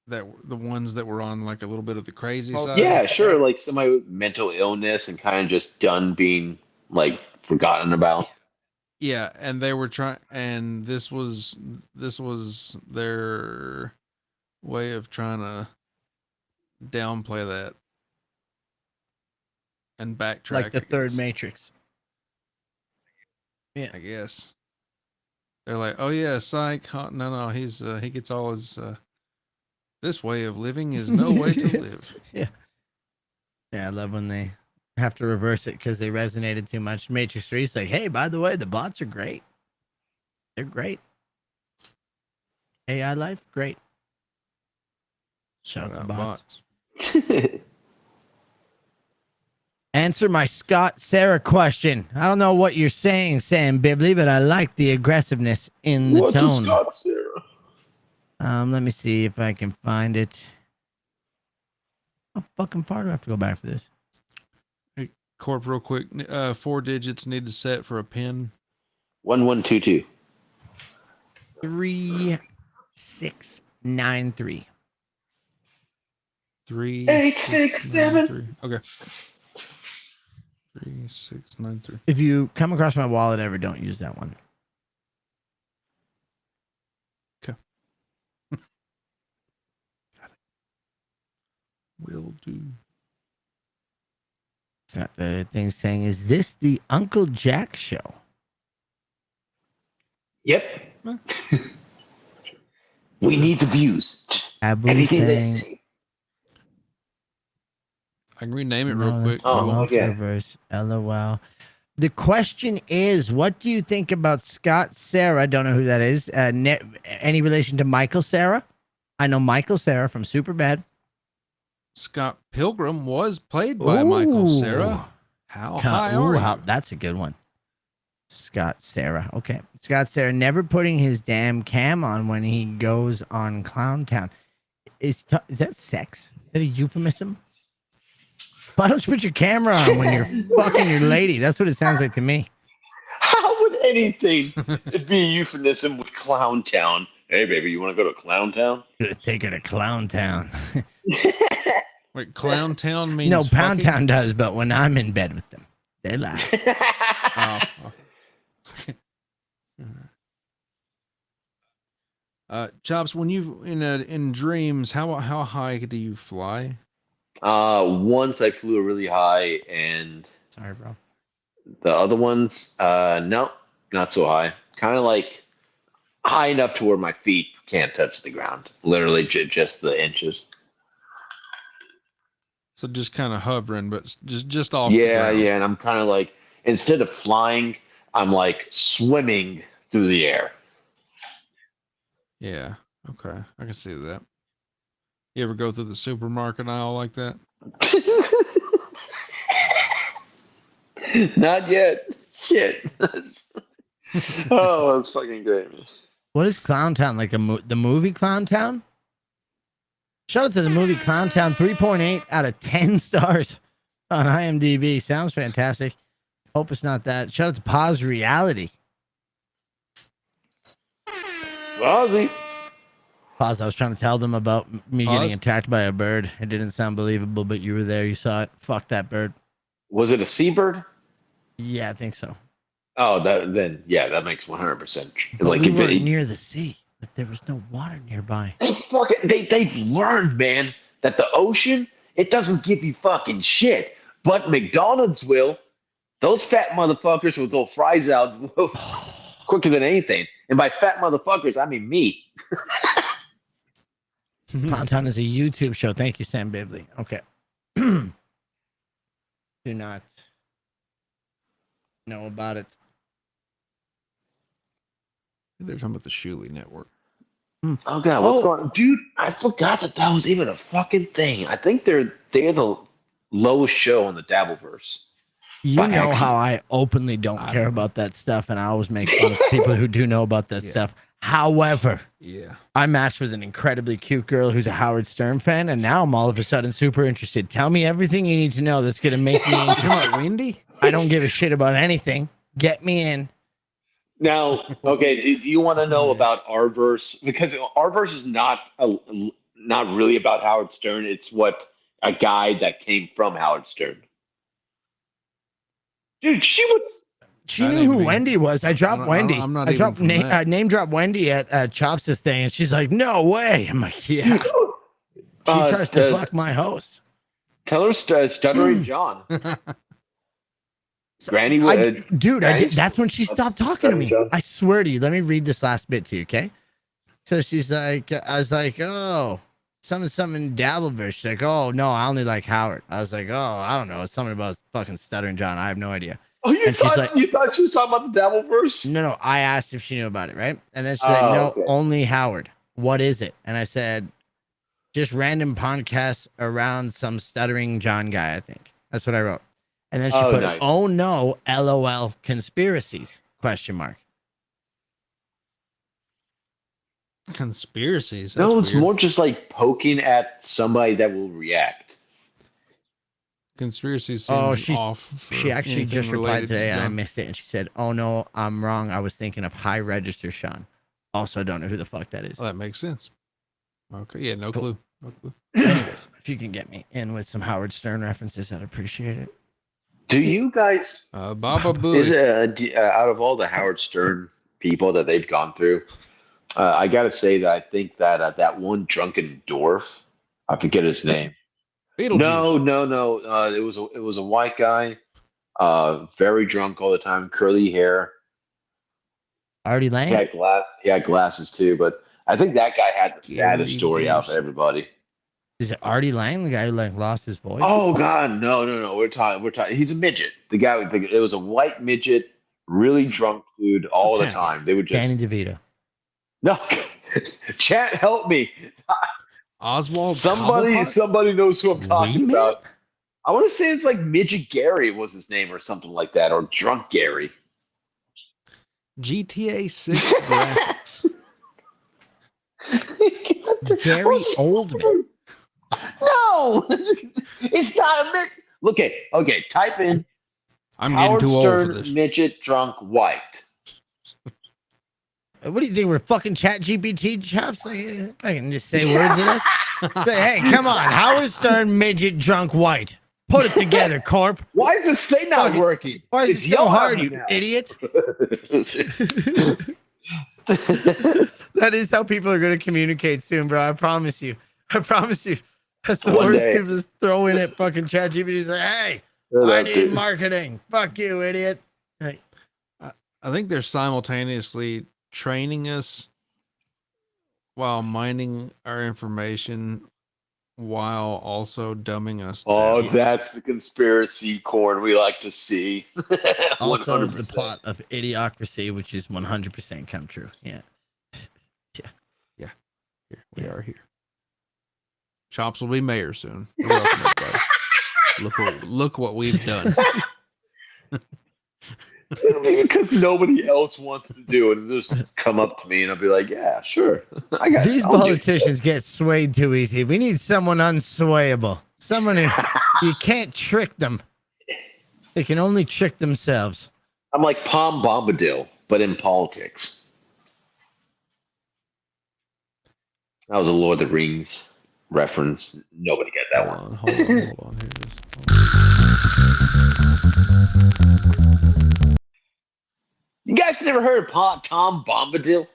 that the ones that were on like a little bit of the crazy side. Yeah, sure. Like somebody with mental illness and kind of just done being like forgotten about. Yeah, and they were trying, and this was their way of trying to downplay that and backtrack. like the I third guess. Matrix. Yeah. I guess they're like, oh yeah, psych. No, he's he gets all his. This way of living is no way to live. Yeah, I love when they have to reverse it because they resonated too much. Matrix 3 is like, hey, by the way, the bots are great. They're great. AI life, great. Shout out to bots. Answer my Scott Sarah question. I don't know what you're saying, Sam Bibley, but I like the aggressiveness in the tone. Scott Sarah? Let me see if I can find it. How fucking far do I have to go back for this? Hey, Corp, real quick. 4 digits need to set for a pin. 1122. 3693. 867. Okay. 3693. If you come across my wallet ever, don't use that one. Okay. Got it. Will do. Got the thing saying, "Is this the Uncle Jack show?" Yep. We need the views. Abu Anything they saying, say. I can rename it No, real quick. that's if you the want. okay. Multiverse. LOL. The question is, what do you think about Scott Sarah? I don't know who that is. Any relation to Michael Sarah? I know Michael Sarah from Superbad. Scott Pilgrim was played by Michael Sarah. Ooh. How high are you? That's a good one. Scott Sarah. Okay. Scott Sarah never putting his damn cam on when he goes on Clown Town. Is that sex? Is that a euphemism? Why don't you put your camera on when you're fucking your lady? That's what it sounds like to me. How would anything be a euphemism with Clown Town? Hey, baby, you want to go to Clown Town? Gonna take her to Clown Town. Wait, Clown Town means No, Pound fucking? Town does, but when I'm in bed with them, they laugh. Chops, when you in dreams, how high do you fly? Once I flew really high, and Sorry, bro. the other ones, no, not so high. Kind of like high enough to where my feet can't touch the ground. Literally just the inches. So just kind of hovering, but just off. Yeah, the ground. yeah, and I'm kind of like, instead of flying, I'm like swimming through the air. Yeah. Okay, I can see that. You ever go through the supermarket aisle like that? Not yet. Shit. Oh, that's fucking great, man. What is Clown Town? Like the movie Clown Town? Shout out to the movie Clown Town. 3.8 out of 10 stars on IMDb. Sounds fantastic. Hope it's not that. Shout out to Pause Reality. Ozzy. Pause. I was trying to tell them about me Pause? getting attacked by a bird. It didn't sound believable, but you were there. You saw it. Fuck that bird. Was it a seabird? Yeah, I think so. Oh, that makes 100%. But Like we if weren't near the sea. But there was no water nearby. they've learned, man, that the ocean, it doesn't give you fucking shit, but McDonald's will. Those fat motherfuckers will throw fries out quicker than anything. And by fat motherfuckers, I mean me. Clown Town is a YouTube show. Thank you, Sam Bibley. Okay. Do not know about it. They're talking about the Shuley Network. Oh god, what's going on? Dude, I forgot that was even a fucking thing. I think they're the lowest show on the Dabbleverse. You know how I openly don't care about that stuff, and I always make fun of people who do know about that stuff. However, I matched with an incredibly cute girl who's a Howard Stern fan, and now I'm all of a sudden super interested. Tell me everything you need to know that's going to make me interested. You know Wendy? I don't give a shit about anything. Get me in. Now, okay, do you want to know about our verse? Because our verse is not really about Howard Stern. It's what a guy that came from Howard Stern. Dude, she knew who Wendy was. I dropped Wendy. I'm not I even dropped from that. name dropped Wendy at Chops' thing, and she's like, "No way." I'm like, "Yeah." She tries to fuck my host. Tell her stuttering John. Granny, dude, I did. That's when she stopped talking to me. I swear to you. Let me read this last bit to you, okay? So she's like, I was like, "Oh, something Dabbleverse." She's like, "Oh no, I only like Howard." I was like, "Oh, I don't know. It's something about fucking stuttering John. I have no idea." Oh, you thought she was talking about the Dabbleverse? No. I asked if she knew about it, right? And then she's like, "No, okay. only Howard. What is it?" And I said, "Just random podcasts around some stuttering John guy." I think that's what I wrote. And then she put, nice. "Oh no, LOL conspiracies?" ? Conspiracies? No, That's it's weird. more just like poking at somebody that will react. Conspiracies seems off. She actually just replied today, and I John. missed it. And she said, "Oh no, I'm wrong. I was thinking of High Register Sean." Also, don't know who the fuck that is. Well, that makes sense. Okay, yeah, no clue. No clue. Anyways, if you can get me in with some Howard Stern references, I'd appreciate it. Do you guys? Baba Booey. Is out of all the Howard Stern people that they've gone through, I got to say that I think that that one drunken dwarf, I forget his name. No, Beetlejuice. no. It was a white guy, very drunk all the time, curly hair. Artie He Lang? had he had glasses too, but I think that guy had the saddest Gary story out of Busey. everybody. Is it Artie Lang, the guy who like lost his voice? Oh God, no. We're talking. He's a midget. The guy. It was a white midget, really drunk dude all the Danny. time. They would Danny just DeVito. no. Chat, help me. Oswald Somebody Cobblepot? knows who I'm talking Wee-Man? about. I want to say it's like Midget Gary was his name or something like that, or Drunk Gary. GTA 6 graphics. Gary Oldman. No, it's not a midget. Okay. Type in I'm getting Howard too old for Stern this. midget drunk white. What do you think? We're fucking chat GPT chops? Like, I can just say words at us. Say, hey, come on. Howard Stern, midget, drunk, white. Put it together, Corp. Why is this thing not working? Why is It's it so yelling at hard, me you now. idiot? That is how people are going to communicate soon, bro. I promise you. That's the One worst day. people just throw in at fucking chat GPT. Say, hey, Shut I up, need dude. marketing. Fuck you, idiot. Like, I think they're simultaneously training us while mining our information while also dumbing us Oh, down. that's the conspiracy corn we like to see. also, the 100%. plot of Idiocracy, which is 100% come true. Yeah. Here, we are here. Chops will be mayor soon. You're welcome, everybody. Look what we've done. Because nobody else wants to do it. They'll just come up to me and I'll be like, yeah, sure. These politicians get swayed too easy. We need someone unswayable. Someone who you can't trick them. They can only trick themselves. I'm like Palm Bombadil, but in politics. That was a Lord of the Rings reference. Nobody got that one. Hold on. Here it is. You guys never heard of Tom Bombadil?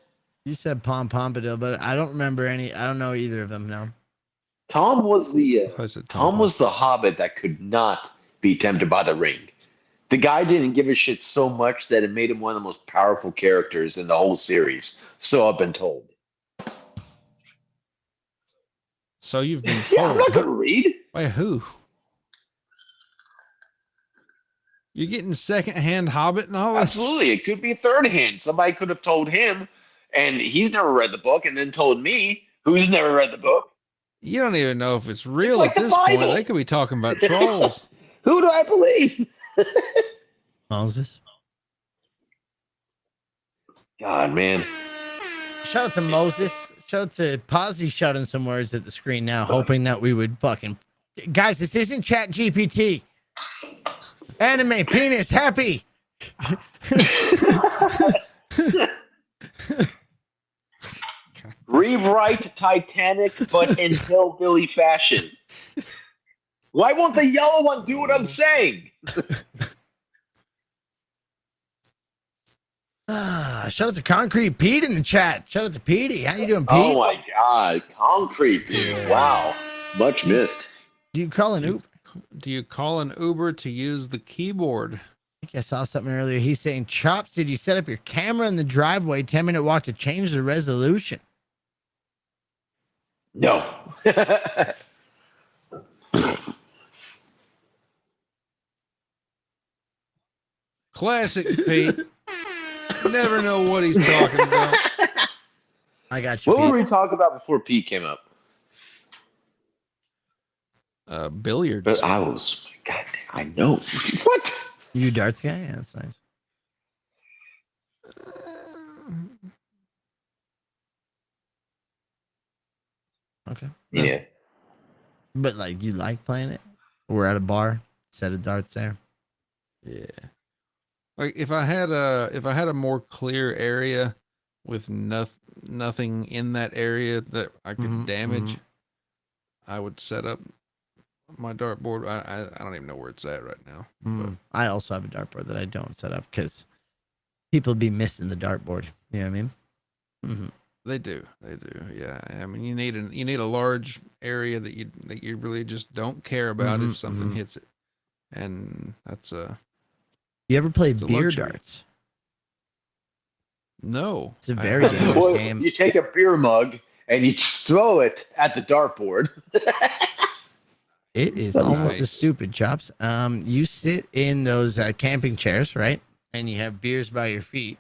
You said Pom Pompidou, but I don't remember any. I don't know either of them now. Tom was the I said Tom was the hobbit that could not be tempted by the ring. The guy didn't give a shit so much that it made him one of the most powerful characters in the whole series. So I've been told. So you've been Yeah, I'm told. not gonna read. By who? You're getting secondhand Hobbit knowledge? Absolutely, it could be third hand. Somebody could have told him, and he's never read the book, and then told me, who's never read the book. You don't even know if it's real like at the this point. Bible. They could be talking about trolls. Who do I believe? Moses. God, man. Shout out to Moses. Shout out to Posy shouting some words at the screen now, hoping that we would fucking. Guys, this isn't Chat GPT. Anime penis happy. Rewrite Titanic, but in hillbilly fashion. Why won't the yellow one do what I'm saying? Shout out to Concrete Pete in the chat. Shout out to Petey. How you doing, Pete? Oh my God, concrete, dude! Yeah. Wow, much missed. Do you call an Uber? Do you call an Uber to use the keyboard? I think I saw something earlier. He's saying, Chops, did you set up your camera in the driveway 10-minute walk to change the resolution? No. Classic Pete. Never know what he's talking about. I got you, What Pete. were we talking about before Pete came up? Billiards. But I was, God, I know. What? You a darts guy? Yeah, that's nice. Okay. Yeah. But like, you like playing it? We're at a bar, set of darts there. Yeah. Like if I had a more clear area with nothing in that area that I could damage, I would set up my dartboard. I don't even know where it's at right now. But I also have a dartboard that I don't set up because people be missing the dartboard. You know what I mean? They do. Yeah. I mean, you need a large area that you really just don't care about if something hits it, and that's You ever play it's a beer luxury. darts? No, It's a very dangerous Well, game. you take a beer mug and you just throw it at the dartboard. It is almost as Nice. stupid, Chops. You sit in those camping chairs, right? And you have beers by your feet,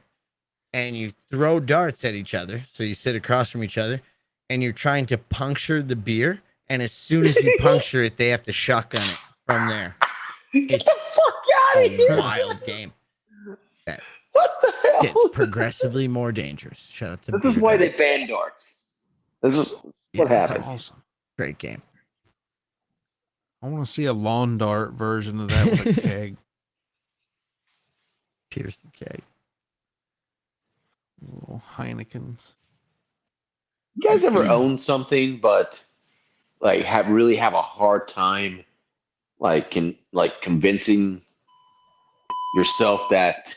and you throw darts at each other. So you sit across from each other, and you're trying to puncture the beer. And as soon as you puncture it, they have to shotgun it from there. Get It's the fuck out of a here! wild game. What the hell? Gets progressively more dangerous. Shout out to This is beer why they darts. banned darts. This is what Yeah, it's happened. Awesome. Great game. I want to see a lawn dart version of that with a keg. Pierce the keg. Little Heinekens. You guys ever own something, but like really have a hard time, convincing yourself that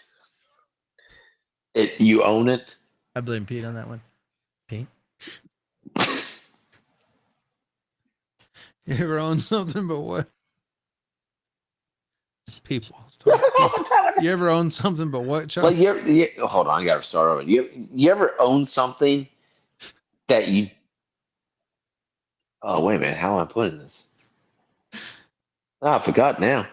you own it? I blame Pete on that one. Pete? You ever own something but what? People. Let's talk people. You ever own something but what, Chuck? Like hold on, I gotta start over. You ever own something that you? Oh wait a minute, how am I putting this? I forgot now.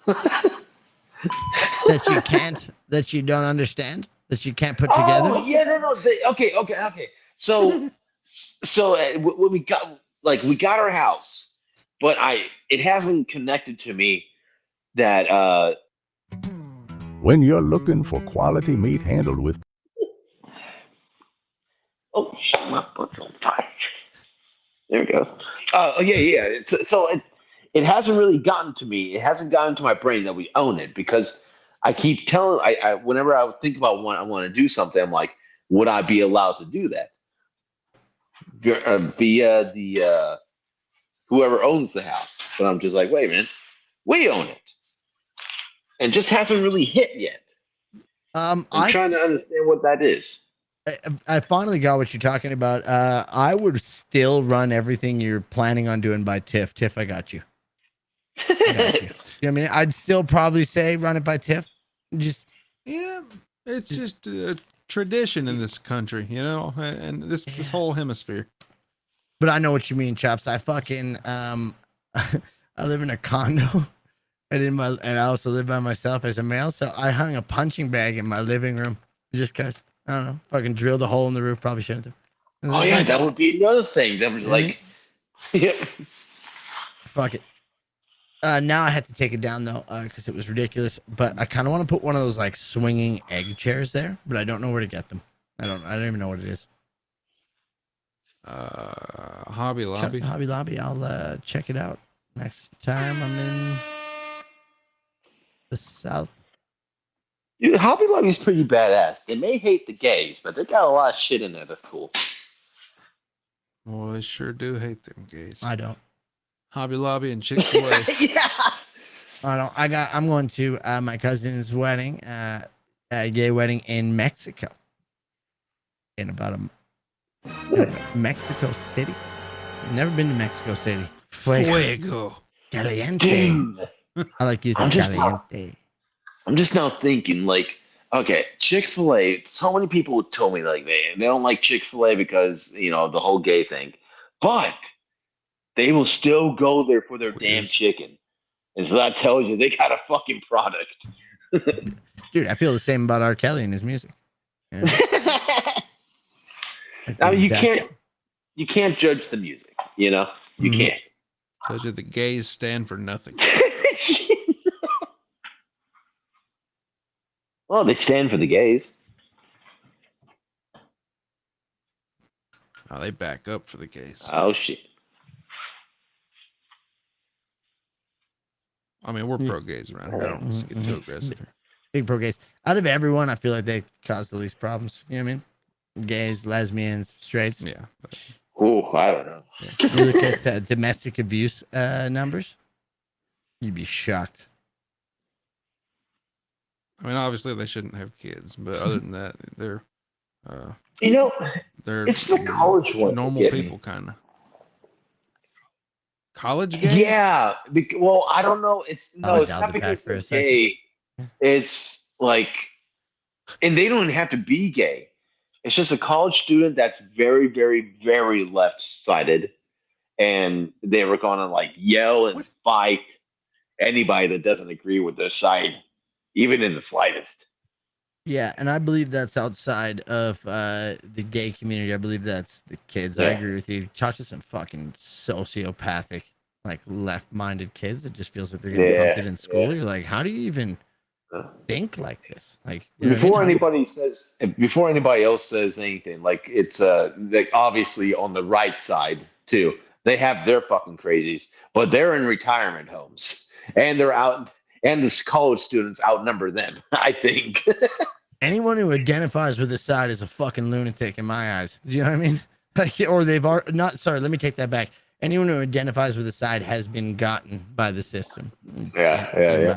That you can't, that you don't understand, that you can't put together? Oh yeah, no. Okay. So when we got our house, but it hasn't connected to me that When you're looking for quality meat handled with oh shit, my butt's on fire. There it goes. Oh yeah. It hasn't really gotten to me. It hasn't gotten to my brain that we own it because I keep telling I whenever I think about when I want to do something, I'm like, would I be allowed to do that via the whoever owns the house? But I'm just like, wait a minute, we own it, and just hasn't really hit yet. I'm trying to understand what that is. I finally got what you're talking about. I would still run everything you're planning on doing by TIFF. TIFF, I got you. I got you. You know what I mean? I'd still probably say run it by TIFF. Just it's just a tradition in this country, you know, and this whole hemisphere. But I know what you mean, Chops. I fucking I live in a condo, and I also live by myself as a male. So I hung a punching bag in my living room just cause I don't know, fucking drilled a hole in the roof. Probably shouldn't have. Oh yeah, that would be another thing. That was like, yeah. Fuck it. Now I had to take it down though, because it was ridiculous. But I kind of want to put one of those like swinging egg chairs there, but I don't know where to get them. I don't even know what it is. Hobby Lobby. Hobby Lobby. I'll check it out next time I'm in the South. Dude, Hobby Lobby's pretty badass. They may hate the gays, but they got a lot of shit in there that's cool. Well, they sure do hate them gays. I don't. Hobby Lobby and Chick-fil-A. Yeah. I don't. I'm going to my cousin's wedding, a gay wedding in Mexico. In about Mexico City. Never been to Mexico City. Fuego. Caliente. Dude. I like using caliente. I'm just now thinking, like, okay, Chick-fil-A, so many people told me, like, they don't like Chick-fil-A because, you know, the whole gay thing. But they will still go there for their damn chicken. And so that tells you they got a fucking product. Dude, I feel the same about R. Kelly and his music. Yeah. I mean, you can't judge the music, you know? You can't. Tells you the gays stand for nothing. Well, they stand for the gays. Oh, they back up for the gays. Oh, shit. I mean, we're pro-gays around here. I don't want to get too aggressive here. Big pro gays. Out of everyone, I feel like they cause the least problems. You know what I mean? Gays, lesbians, straights. Yeah. Oh, I don't know. You look at domestic abuse numbers, you'd be shocked. I mean, obviously they shouldn't have kids, but other than that, they're You know, They're it's the college one. normal people, kind of. College gays? Yeah. Well, I don't know. It's I'll not be back because for a they're second. gay. It's like, and they don't have to be gay. It's just a college student that's very, very, very left-sided, and they were going to like yell and fight anybody that doesn't agree with their side, even in the slightest. Yeah, and I believe that's outside of the gay community. I believe that's the kids. I Yeah. agree with you. Talk to some fucking sociopathic, like left-minded kids. It just feels like they're getting pumped in school. You're like, how do you even think like this? Like, you know Before what I mean? before anybody else says anything, like it's like obviously on the right side too. They have their fucking crazies, but they're in retirement homes and they're out, and the college students outnumber them. I think. Anyone who identifies with this side is a fucking lunatic in my eyes. Do you know what I mean? Like, or they've not. Sorry, let me take that back. Anyone who identifies with the side has been gotten by the system. Yeah.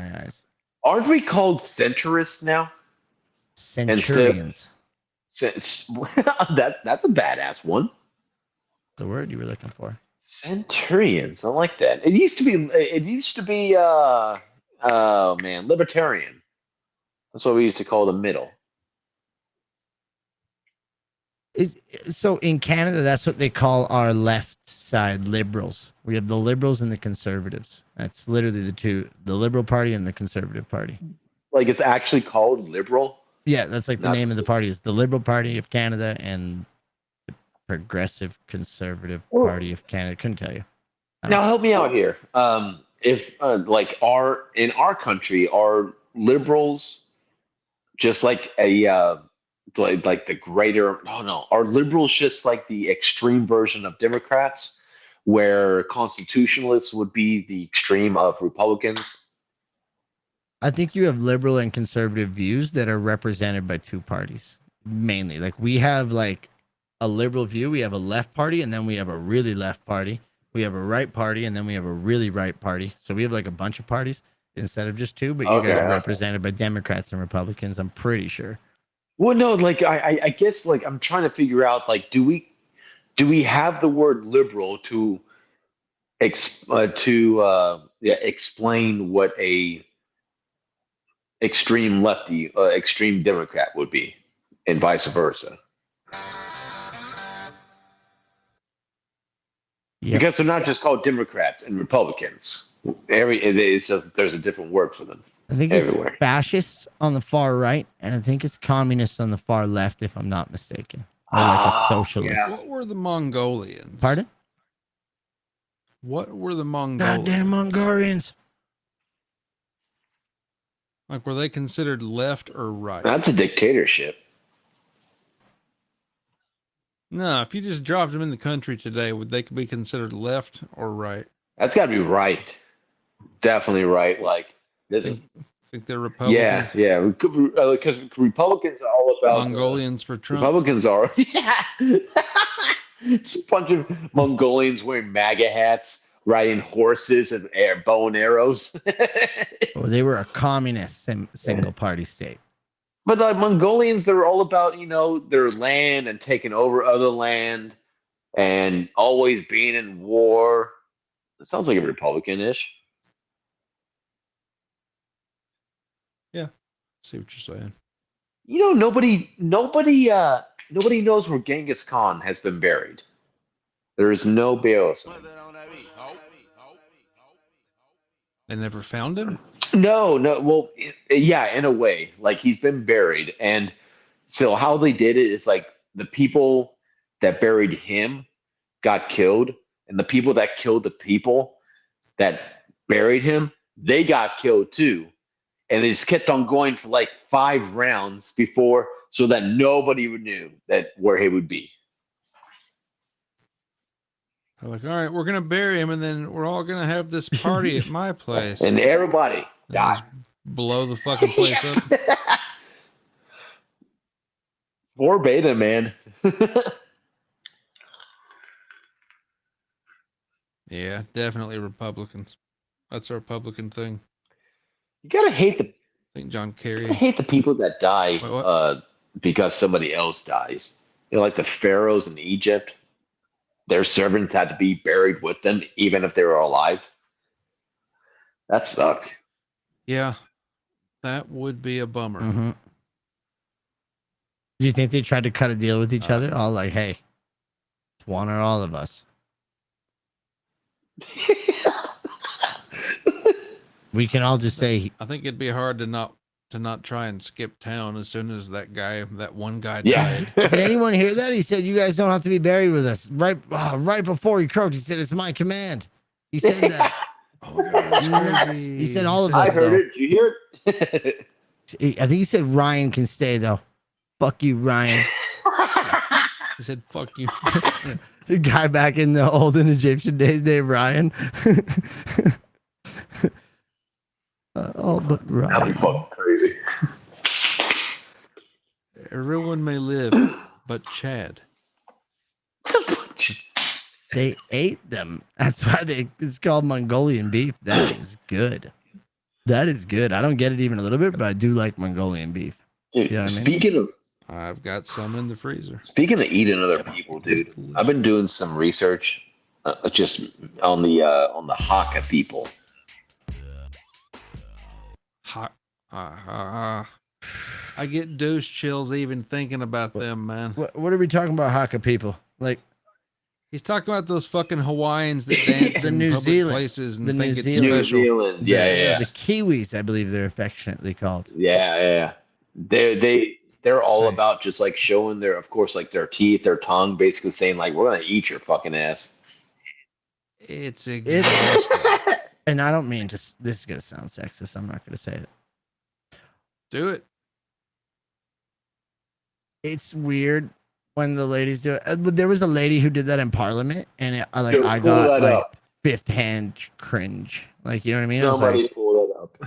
My eyes. Aren't we called centurists now? Centurions. That's a badass one. The word you were looking for. Centurions. I like that. It used to be. Oh man, libertarian. That's what we used to call the middle. So in Canada, that's what they call our left side, liberals. We have the liberals and the conservatives. That's literally the Liberal Party and the Conservative Party. Like it's actually called liberal? Yeah, that's like the name of the party is the Liberal Party of Canada and the Progressive Conservative Party of Canada. Couldn't tell you. Now help me out here. If like in our country, are liberals just like a like the greater? Oh no, are liberals just like the extreme version of Democrats, where constitutionalists would be the extreme of Republicans? I think you have liberal and conservative views that are represented by two parties mainly. Like we have like a liberal view, we have a left party, and then we have a really left party. We have a right party, and then we have a really right party. So we have like a bunch of parties instead of just two. But you guys are represented by Democrats and Republicans. I'm pretty sure. Well, no, like I guess like I'm trying to figure out like do we have the word liberal to explain what a extreme lefty, extreme Democrat would be, and vice versa. Yep. Because they're not just called Democrats and Republicans. It's just there's a different word for them. I think it's fascists on the far right, and I think it's communists on the far left, if I'm not mistaken. Or like a socialist. Yeah. What were the Mongolians? Pardon? What were the Mongolians? Goddamn Mongolians. Like, were they considered left or right? That's a dictatorship. No, if you just dropped them in the country today, would they be considered left or right? That's got to be right. Definitely right. Like this think they're Republicans? Yeah. Because Republicans are all about Mongolians for Trump. Republicans are it's a bunch of Mongolians wearing MAGA hats, riding horses and bow and arrows. Well, they were a communist single party state. But the Mongolians, they're all about, their land and taking over other land and always being in war. It sounds like a Republican-ish. Yeah. See what you're saying. Nobody knows where Genghis Khan has been buried. There is no burial. They never found him? No. Well, yeah, in a way, like he's been buried, and so how they did it is like the people that buried him got killed, and the people that killed the people that buried him, they got killed too, and they just kept on going for like 5 rounds before, so that nobody knew that where he would be. They're like, all right, we're gonna bury him, and then we're all gonna have this party at my place, and everybody dies. Blow the fucking place up. Poor Beta, man. Yeah, definitely Republicans. That's a Republican thing. You gotta hate I think John Kerry. I hate the people that die. Wait, because somebody else dies. You know, like the pharaohs in Egypt, their servants had to be buried with them, even if they were alive. That sucked. Yeah, that would be a bummer. Mm-hmm. Do you think they tried to cut a deal with each other? All like, hey, it's one or all of us. We can all just say. I think it'd be hard to not try and skip town as soon as that one guy Yeah. died. Did anyone hear that? He said, "You guys don't have to be buried with us." Right before he croaked, he said, "It's my command." He said that. Oh, God, that's crazy. He said all of us. I heard though. it. Did you hear it? I think he said Ryan can stay though. Fuck you, Ryan. He said, "Fuck you." The guy back in the olden Egyptian days named Ryan. All but Ryan. That'd be fucking crazy. Everyone may live, but Chad. They ate them. That's why it's called Mongolian beef. That is good. That is good. I don't get it even a little bit, but I do like Mongolian beef. Dude, You know what I mean? speaking of I've got some in the freezer. Speaking of eating other people, dude, I've been doing some research just on the Hakka people. I get douche chills even thinking about them, man. What are we talking about, Hakka people? Like, he's talking about those fucking Hawaiians that dance The in New public Zealand- places and the think New it's Zealand- New special. Zealand, yeah. the Kiwis, I believe they're affectionately called. Yeah. They're all Same. about just like showing their, of course, like their teeth, their tongue, basically saying like, "We're gonna eat your fucking ass." It's exhausting. And I don't mean just, this is going to sound sexist. I'm not going to say it. Do it. It's weird when the ladies do it. But there was a lady who did that in Parliament, and I Dude, got pull that like up. fifth hand cringe. Like, you know what I mean? I was Somebody like, pull that up.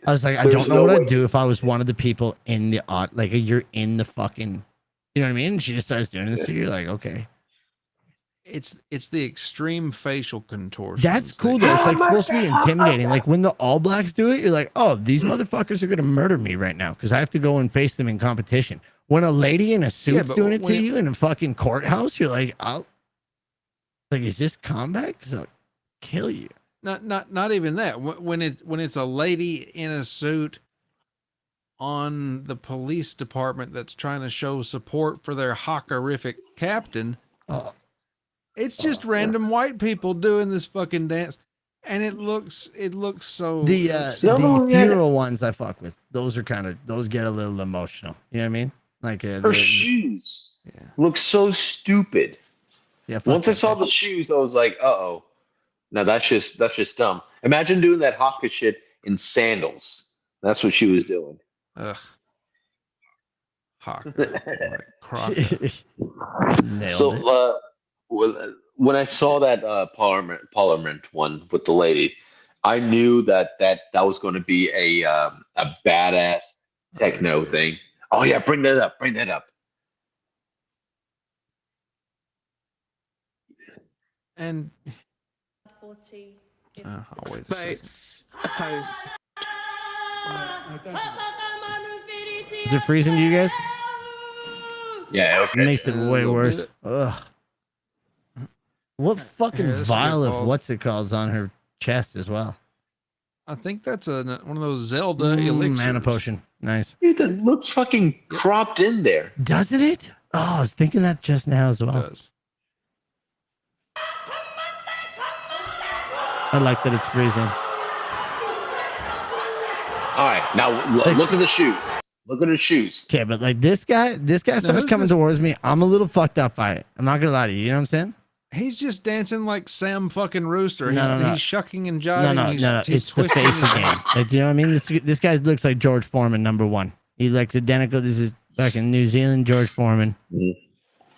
I was like, I There's don't know no what way. I'd do if I was one of the people in the like you're in the fucking, you know what I mean? She just starts doing this to you. You're like, okay, It's the extreme facial contortion. that's cool though. It's like supposed to be intimidating. Like when the All Blacks do it, you're like, oh, these motherfuckers are gonna murder me right now because I have to go and face them in competition. When a lady in a suit's but doing it to when- you in a fucking courthouse, you're like, is this combat? Because I'll kill you. Not even that. When it's a lady in a suit on the police department that's trying to show support for their Hakkerific captain, it's just random white people doing this fucking dance, and it looks so. The funeral ones I fuck with. Those are those get a little emotional. You know what I mean? Like Her shoes look so stupid. Yeah. Once I saw the shoes, I was like, "Uh-oh." Now that's just dumb. Imagine doing that Hakka shit in sandals. That's what she was doing. Ugh. Hakka. Like Nailed So it. when I saw that Parliament one with the lady, I knew that was going to be a badass techno thing. Oh yeah, bring that up. And 40 I'll wait a second. votes opposed. Is it freezing to you guys? Yeah, It okay. makes it A way little worse. bit. Ugh. What fucking Yeah, that's vial good of balls. what's it called on her chest as well? I think that's one of those Zelda elixirs. Mana potion. Nice. Dude, that looks fucking cropped in there. Doesn't it? Oh, I was thinking that just now as It well. does. I like that it's freezing. All right, now look at the shoes. Look at the shoes. Okay, but like this guy starts who's coming this? towards me. I'm a little fucked up by it. I'm not gonna lie to you. You know what I'm saying? He's just dancing like Sam fucking Rooster. No, He's no. shucking and jiving. No. He's It's the twisting face his again. Like, do you know what I mean? This guy looks like George Foreman, #1. He looks identical. This is fucking New Zealand George Foreman.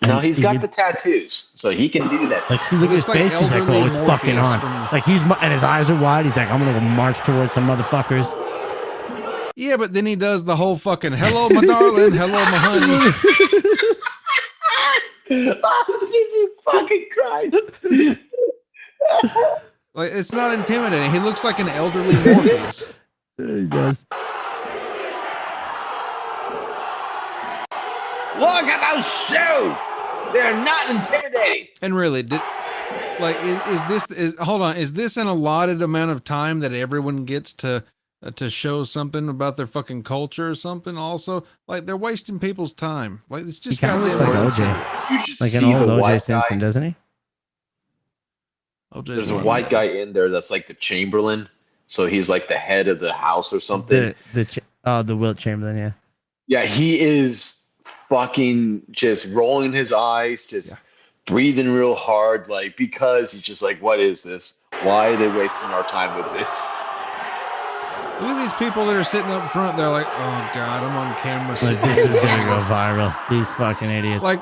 Now And he's he got could- the tattoos, so he can do that. Like, see, look at his looks like face. He's like, elderly oh, it's fucking Morpheus on. from- Like, and his eyes are wide. He's like, I'm gonna go march towards some motherfuckers. Yeah, but then he does the whole fucking hello, my darling, hello, my honey. Oh, Jesus fucking Christ. Like, it's not intimidating. He looks like an elderly Morpheus. He does. Look at those shoes. They're not intimidating. And really, is this an allotted amount of time that everyone gets to show something about their fucking culture or something? Also, like, they're wasting people's time. Like, it's just kind of looks like OJ, You should like an see old the OJ white Simpson, guy. doesn't he? There's a white guy in there that's like the Chamberlain, so he's like the head of the house or something. The Wilt Chamberlain, yeah. Yeah, he is fucking just rolling his eyes, just breathing real hard, like, because he's just like, what is this? Why are they wasting our time with this? Look at these people that are sitting up front. They're like, oh God, I'm on camera. Like, this is gonna go viral. These fucking idiots. Like,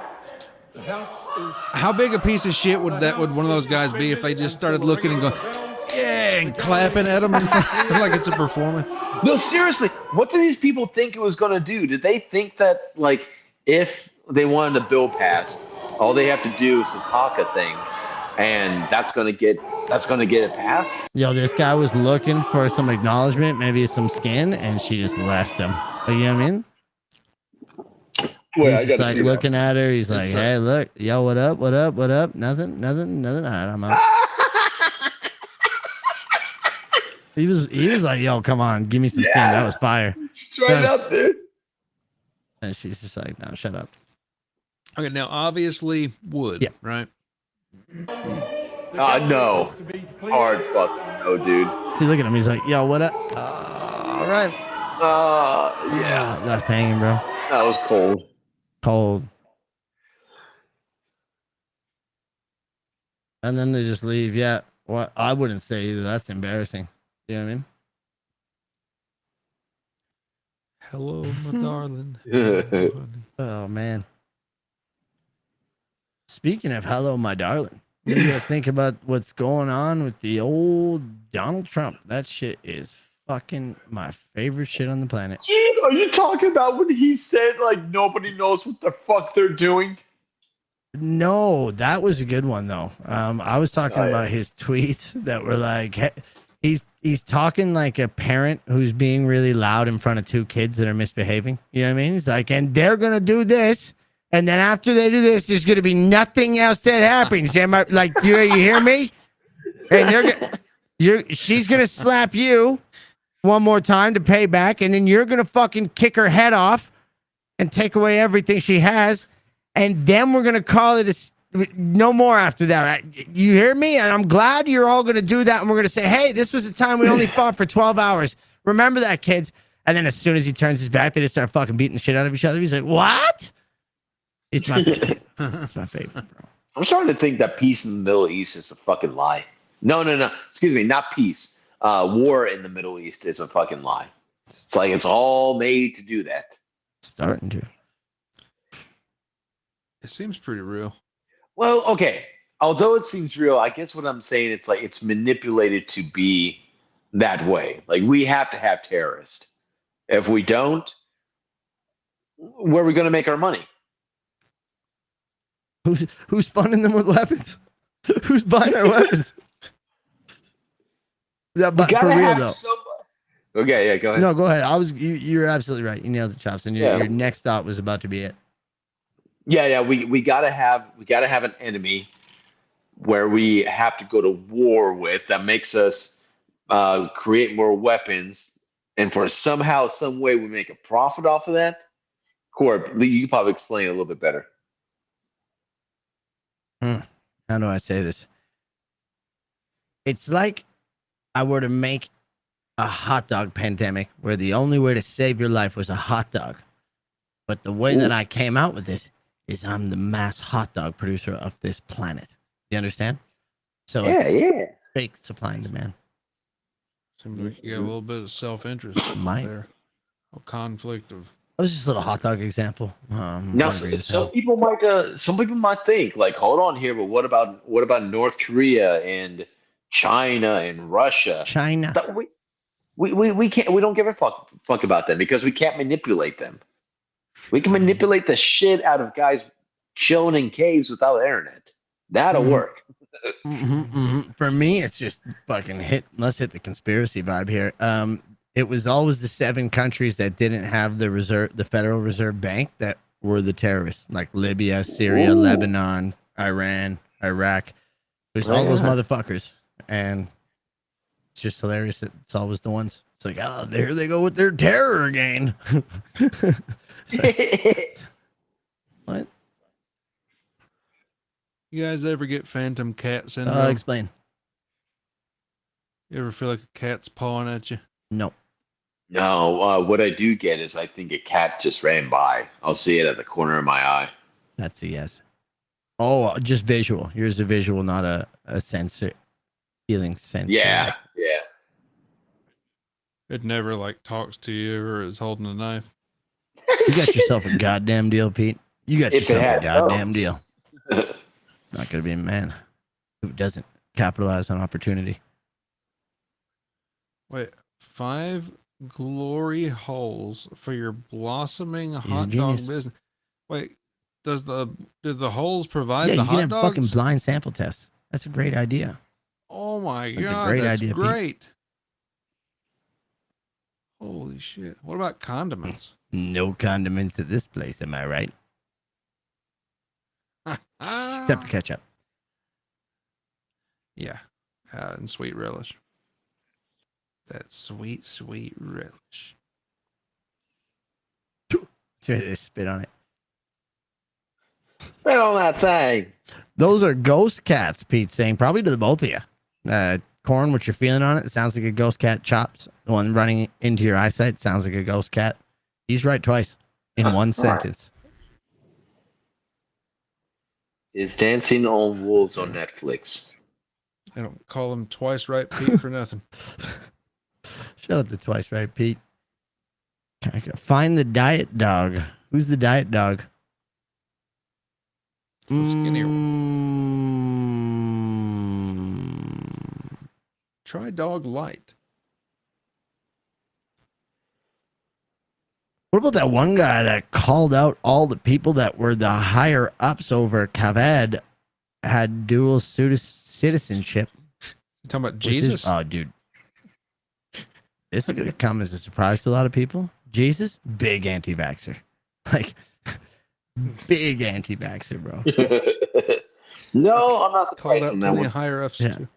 how big a piece of shit would one of those guys be if they just started looking and going, yeah, and clapping at them in front, like it's a performance? No, seriously, what do these people think it was going to do? Did they think that, like, if they wanted a bill passed, all they have to do is this Haka thing, and that's gonna get it passed? Yo, this guy was looking for some acknowledgement, maybe some skin, and she just left him. You know what I mean? Wait, he's I gotta like see looking that. at her. He's like, hey, look, yo, what up? What up? What up? Nothing. All right, I'm out. He was like, yo, come on, give me some skin. That was fire. Straight up, dude. And she's just like, no, shut up. Okay, now obviously wood, right? No. Hard fucking no, dude. See, look at him. He's like, yo, what up? All right. Yeah. Left hanging, bro. That was cold. And then they just leave. Yeah. Well, I wouldn't say either. That's embarrassing. You know what I mean? Hello, my darling. Oh, man. Speaking of hello, my darling, what do you guys think about what's going on with the old Donald Trump? That shit is fucking my favorite shit on the planet. Dude, are you talking about when he said, like, nobody knows what the fuck they're doing? No, that was a good one, though. I was talking about his tweets that were like, he's talking like a parent who's being really loud in front of two kids that are misbehaving. You know what I mean? He's like, and they're going to do this. And then after they do this, there's going to be nothing else that happens. Am I, like, you hear me? And she's going to slap you one more time to pay back. And then you're going to fucking kick her head off and take away everything she has. And then we're going to call it no more after that. You hear me? And I'm glad you're all going to do that. And we're going to say, hey, this was the time we only fought for 12 hours. Remember that, kids. And then as soon as he turns his back, they just start fucking beating the shit out of each other. He's like, what? It's my favorite. It's my favorite, bro. I'm starting to think that peace in the Middle East is a fucking lie. No. Excuse me, not peace. War in the Middle East is a fucking lie. It's like it's all made to do that. Starting to. It seems pretty real. Well, okay. Although it seems real, I guess what I'm saying, it's like it's manipulated to be that way. Like, we have to have terrorists. If we don't, where are we going to make our money? Who's funding them with weapons? Who's buying our weapons? Yeah, but for real though. Okay, yeah, go ahead. No, go ahead. You're absolutely right. You nailed the chops, and your next thought was about to be it. Yeah. We gotta have an enemy where we have to go to war with that makes us create more weapons, and for somehow, some way, we make a profit off of that. Corp, you can probably explain it a little bit better. How do I say this? It's like I were to make a hot dog pandemic where the only way to save your life was a hot dog. But the way that I came out with this is I'm the mass hot dog producer of this planet. You understand? So it's fake supply and demand. Seems like you got a little bit of self-interest there. A conflict of... That was just a little hot dog example. Now, some people might think, like, hold on here, but what about North Korea and China and Russia? We don't give a fuck about them because we can't manipulate them. We can manipulate the shit out of guys chilling in caves without the internet. That'll work. For me, it's just fucking let's hit the conspiracy vibe here. It was always the 7 countries that didn't have the Federal Reserve Bank that were the terrorists, like Libya, Syria, Ooh. Lebanon, Iran, Iraq. There's all those motherfuckers, and it's just hilarious that it's always the ones. It's like, oh, there they go with their terror again. What? You guys ever get phantom cat syndrome? Explain. You ever feel like a cat's pawing at you? No. No, what I do get is I think a cat just ran by. I'll see it at the corner of my eye. That's a yes. Oh, just visual. Yours a visual, not a sensor. Feeling sensor. Yeah, yeah. It never like talks to you or is holding a knife. You got yourself a goddamn deal, Pete. You got If it yourself a had goddamn thumbs. deal. Not gonna be a man who doesn't capitalize on opportunity. Wait, 5 glory holes for your blossoming a hot genius. dog business. Wait, did the holes provide Yeah, the you can hot have dogs? fucking blind sample tests. That's a great idea. Oh my That's a god, great that's idea, Pete. great. Holy shit. What about condiments? No condiments at this place, am I right? Except for ketchup. Yeah, and sweet relish. That sweet, sweet relish. They spit on it. Spit on that thing. Those are ghost cats, Pete's saying. Probably to the both of you. Corn, what you're feeling on it, sounds like a ghost cat. Chops, the one running into your eyesight, sounds like a ghost cat. He's right twice in one sentence. Is Dancing on Wolves on Netflix? I don't call him twice right, Pete, for nothing. Shout out to Twice Right, Pete. Find the diet dog. Who's the diet dog? The skinnier one. Try Dog Light. What about that one guy that called out all the people that were the higher ups over Kaved had dual citizenship? You talking about Jesus? Oh, dude. This is going to come as a surprise to a lot of people. Jesus, big anti-vaxxer. Like, big anti-vaxxer, bro. No, I'm not Called surprised out on that plenty one. of higher ups Yeah. too.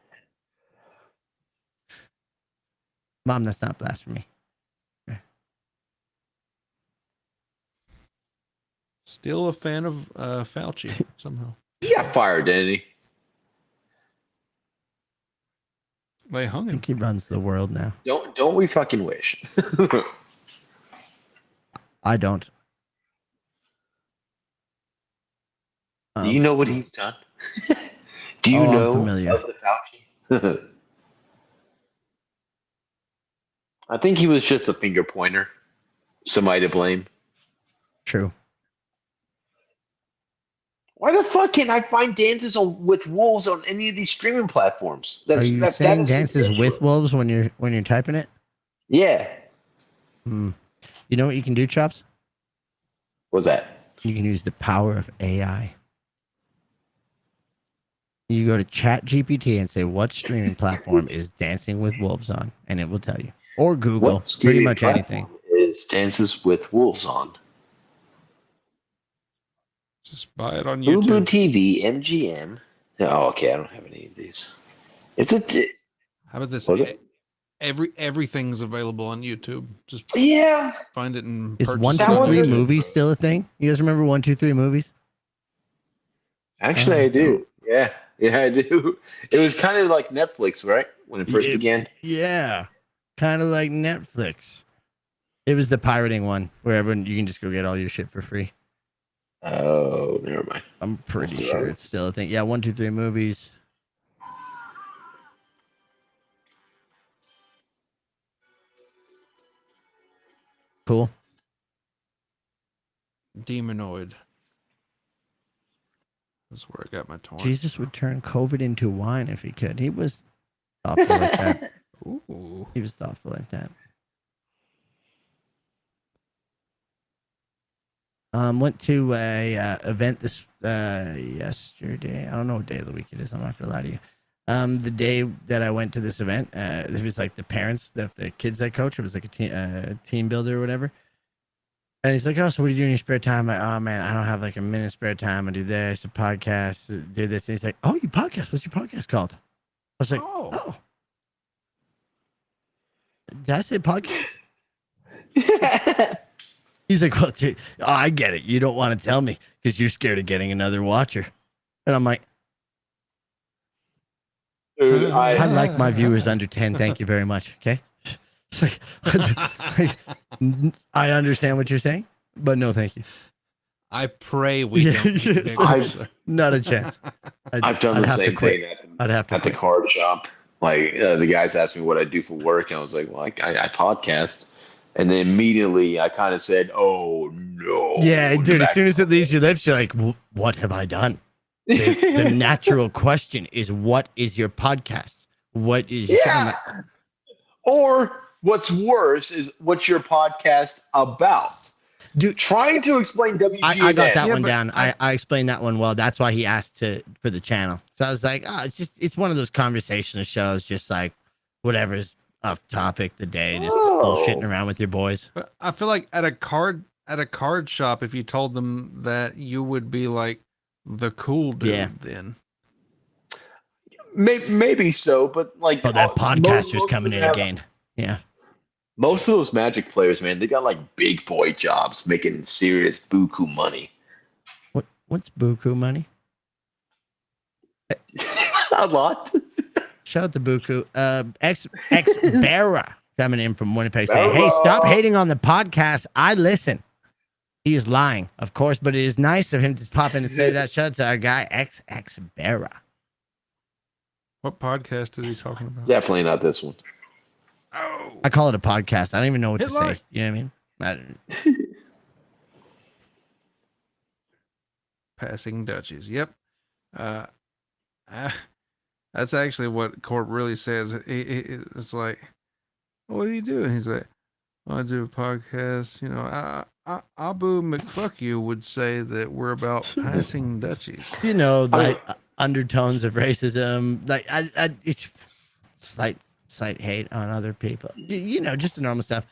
Mom, that's not blasphemy. Still a fan of Fauci somehow. He got fired, didn't he? They hung I him. think he runs the world now. Don't we fucking wish? I don't. Do you know what he's done? Do you I'm know familiar. of the Fauci? I think he was just a finger pointer. Somebody to blame. True. Why the fuck can't I find Dances with Wolves on any of these streaming platforms? Are you saying is dances ridiculous. with wolves when you're typing it? Yeah. You know what you can do, Chops? What's that? You can use the power of AI. You go to ChatGPT and say, what streaming platform is Dancing with Wolves on? And it will tell you. Or Google. What Pretty streaming much anything. platform is Dances with Wolves on? Just buy it on Fubu YouTube. TV, MGM. Oh, okay. I don't have any of these. It's a. How about this? What was it? Everything's available on YouTube. Just Yeah. find it and Is purchase 1, 2, it. on 3 YouTube. movies still a thing? You guys remember 1, 2, 3 movies? Actually, I do. Yeah. Yeah, I do. It was kind of like Netflix, right? When it first began. Yeah. Kind of like Netflix. It was the pirating one where everyone, you can just go get all your shit for free. Oh, never mind. I'm pretty That's sure right. it's still a thing. Yeah, 1, 2, 3 movies. Cool. Demonoid. That's where I got my torrents. Jesus would turn COVID into wine if he could. He was thoughtful like that. Ooh. He was thoughtful like that. Went to a event this yesterday. I don't know what day of the week it is. I'm not gonna lie to you. The day that I went to this event, it was like the parents of the kids I coach. It was like a team builder or whatever. And he's like, oh, so what do you do in your spare time? I'm like, oh man, I don't have like a minute spare time. I do this, a podcast, do this. And he's like, oh, you podcast? What's your podcast called? I was like, oh. Did I say podcast? He's like, well, dude, I get it. You don't want to tell me because you're scared of getting another watcher. And I'm like, Dude, I like my viewers under 10. Thank you very much. Okay. It's like, I understand what you're saying, but no, thank you. I pray we don't. Get bigger, not a chance. I've done the same thing at the card shop. Like the guys asked me what I do for work, and I was like, well, I podcast. And then immediately I kind of said, oh no. Yeah, dude, as soon as it leaves your lips, you're like, what have I done? The natural question is, what is your podcast? What is your Or what's worse is, what's your podcast about? Dude, trying to explain WGNN. I got that one down. I explained that one well. That's why he asked for the channel. So I was like, oh, it's one of those conversational shows, just like whatever's off topic the day, just bullshitting around with your boys. But I feel like at a card shop, if you told them that, you would be like the cool dude then. Maybe so, but like, that podcaster's coming in again. Yeah. Most of those Magic players, man, they got like big boy jobs, making serious buku money. What's buku money? A lot. Shout out to buku. 𝙗𝙘𝙧𝙣 coming in from Winnipeg saying, hey, stop hating on the podcast. I listen. He is lying, of course, but it is nice of him to pop in and say that. Shout out to our guy, 𝙗𝙧𝙧𝙣. What podcast is he talking about? Definitely not this one. Oh. I call it a podcast. I don't even know what to say. You know what I mean? Passing Dutchies. Yep. That's actually what Corp really says. It's like, what do you do? And he's like, I do a podcast. You know, 𝙗𝙗𝙧𝙧𝙗 would say that we're about passing Dutchies. You know, like undertones of racism. Like it's slight hate on other people. You know, just the normal stuff.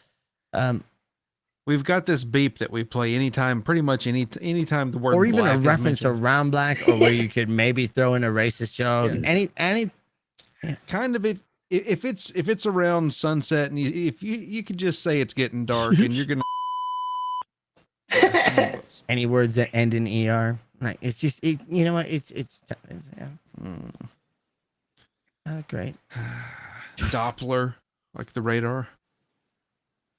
We've got this beep that we play anytime, pretty much anytime the word or even black a reference to round black, or where you could maybe throw in a racist joke. Yeah. Any kind of, if it's around sunset, and if you could just say it's getting dark, and you're gonna any words that end in er, like it's just you know what, it's yeah. Oh, great. Doppler, like the radar.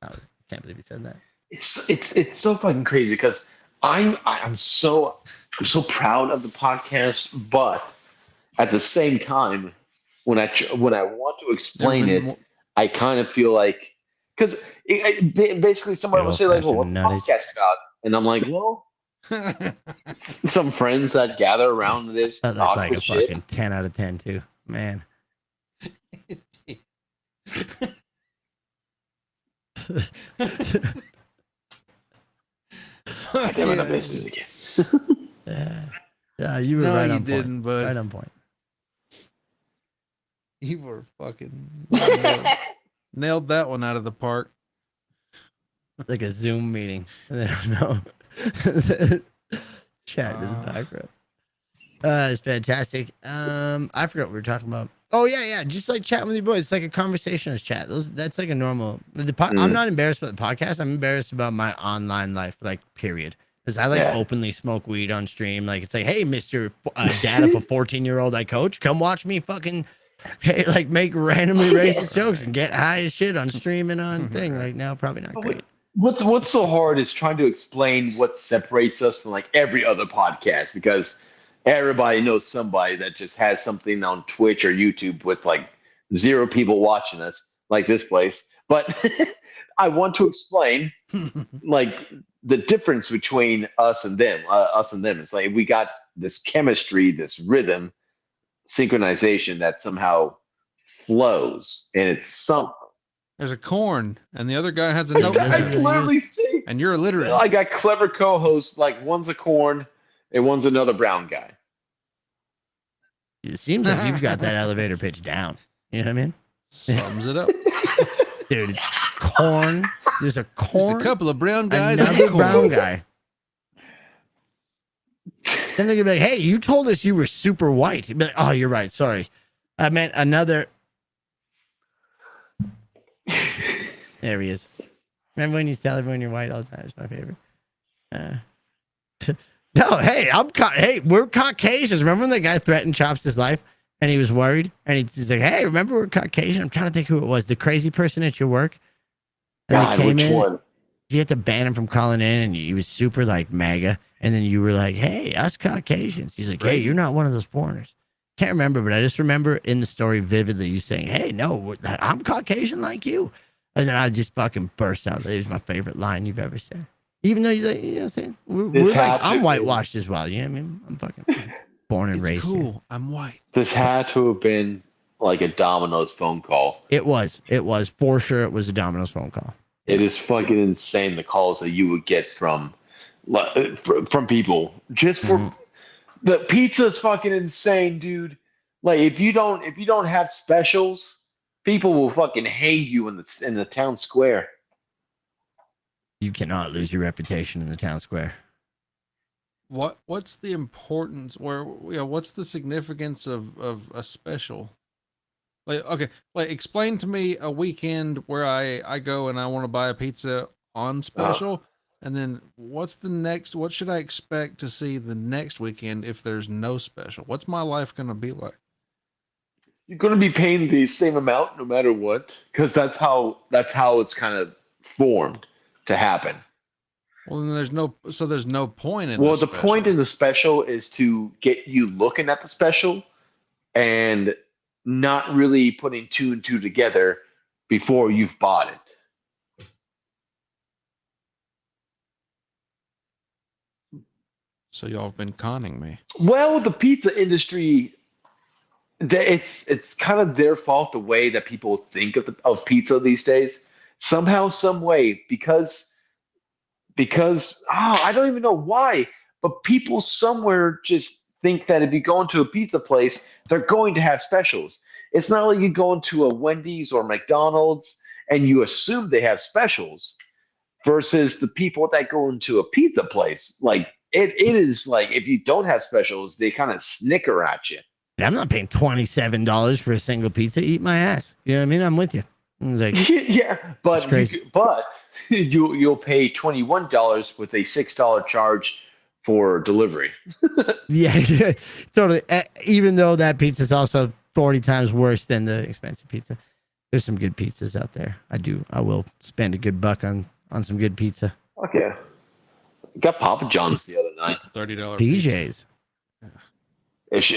Oh, can't believe you said that. It's so fucking crazy because I'm so proud of the podcast, but at the same time, when I want to explain it, I kind of feel like, because basically somebody will say like, well, what's the podcast about? And I'm like, well, some friends that gather around this that talk like a shit. Fucking 10 out of 10 too, man. Damn it, I missed it again. Yeah, you were right on didn't, point. But right on point. You were fucking nailed that one out of the park. Like a Zoom meeting. I don't know. Chat in the background. It's fantastic. I forgot what we were talking about. Oh yeah, just like chatting with your boys. It's like a conversationalist chat. That's like a normal. I'm not embarrassed about the podcast. I'm embarrassed about my online life, like period. Because I openly smoke weed on stream. Like it's like, hey, Mr. Dad of a 14-year-old I coach, come watch me fucking like make randomly racist jokes and get high as shit on stream and on thing. Like now, probably not great. What's so hard is trying to explain what separates us from like every other podcast, because everybody knows somebody that just has something on Twitch or YouTube with like 0 people watching us, like this place. But I want to explain like the difference between us and them. It's like we got this chemistry, this rhythm, synchronization that somehow flows, and it's something. There's a corn, and the other guy has a notebook. I can literally see. And you're illiterate. I got clever co-hosts, like one's a corn and one's another brown guy. It seems like you've got that elevator pitch down. You know what I mean? Sums it up. Dude, corn. There's a corn. Just a couple of brown guys. and Another corn. brown guy. Then they're gonna be like, "Hey, you told us you were super white." You'd be like, "Oh, you're right. Sorry, I meant another." There he is. Remember when you tell everyone you're white all the time? It's my favorite. No, hey, hey, we're Caucasians. Remember when the guy threatened Chops' life and he was worried and he's like, "Hey, remember we're Caucasian?" I'm trying to think who it was. The crazy person at your work. And God, which one? You had to ban him from calling in, and he was super like MAGA. And then you were like, "Hey, us Caucasians." He's like, "Hey, you're not one of those foreigners." Can't remember, but I just remember in the story vividly you saying, "Hey, no, I'm Caucasian like you." And then I just fucking burst out. It was my favorite line you've ever said. Even though you're like, you know what I'm saying? We're like, I'm whitewashed as well. You know what I mean? I'm fucking born and raised. Cool. Here. I'm white. This had to have been like a Domino's phone call. It was for sure. It was a Domino's phone call. It is fucking insane the calls that you would get from people just for the pizza's fucking insane, dude. Like if you don't have specials, people will fucking hate you in the town square. You cannot lose your reputation in the town square. What's the importance what's the significance of a special? Explain to me a weekend where I go and I want to buy a pizza on special, and then what should I expect to see the next weekend if there's no special? What's my life going to be like? You're going to be paying the same amount no matter what, because that's how it's kind of formed to happen. Well, then there's no point in the point in the special is to get you looking at the special and not really putting two and two together before you've bought it. So y'all have been conning me. Well, the pizza industry, it's kind of their fault the way that people think of pizza these days. Somehow, some way, because I don't even know why, but people somewhere just think that if you go into a pizza place, they're going to have specials. It's not like you go into a Wendy's or McDonald's and you assume they have specials versus the people that go into a pizza place. Like it is like if you don't have specials, they kind of snicker at you. I'm not paying $27 for a single pizza. Eat my ass. You know what I mean? I'm with you. It's like, yeah, but you'll pay $21 with a $6 charge for delivery. yeah, totally. Even though that pizza is also 40 times worse than the expensive pizza. There's some good pizzas out there. I will spend a good buck on some good pizza. Okay. Got Papa John's the other night. $30 DJs. It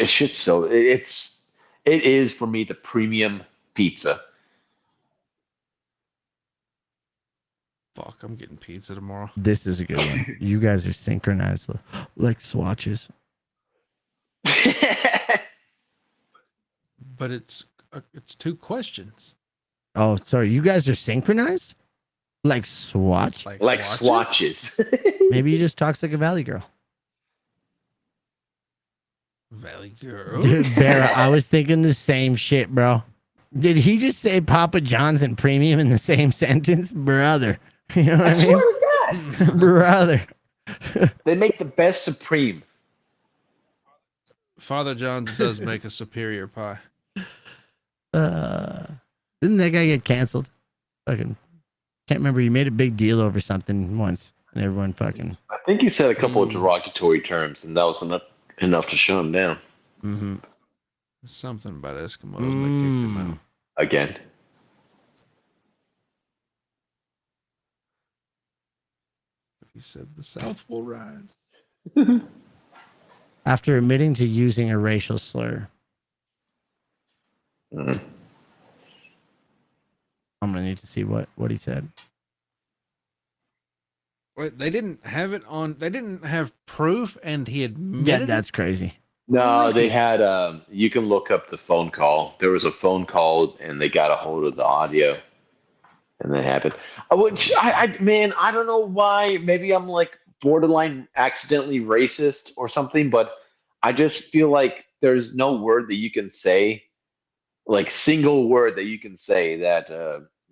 is for me the premium pizza. Fuck, I'm getting pizza tomorrow. This is a good one. You guys are synchronized like swatches. But it's two questions. Oh, sorry. You guys are synchronized? Like swatch? Like swatches. Maybe you just talks like a Valley girl. Valley girl. Dude, Barra, I was thinking the same shit, bro. Did he just say Papa John's and premium in the same sentence? Brother. You know what I mean? Swear to God. Brother. They make the best Supreme. Father John's does make a superior pie. Didn't that guy get canceled? Fucking can't remember. He made a big deal over something once, and everyone fucking. I think he said a couple of derogatory terms, and that was enough to shut him down. Mm-hmm. Something about Eskimos that kicked him out. Again. He said the South will rise. After admitting to using a racial slur. Mm-hmm. I'm gonna need to see what he said. Wait, they didn't have it on. They didn't have proof, and he admitted. Yeah, that's crazy. No, they had. You can look up the phone call. There was a phone call, and they got a hold of the audio, and that happened. Man, I don't know why. Maybe I'm like borderline accidentally racist or something, but I just feel like there's no word that you can say, like single word that you can say that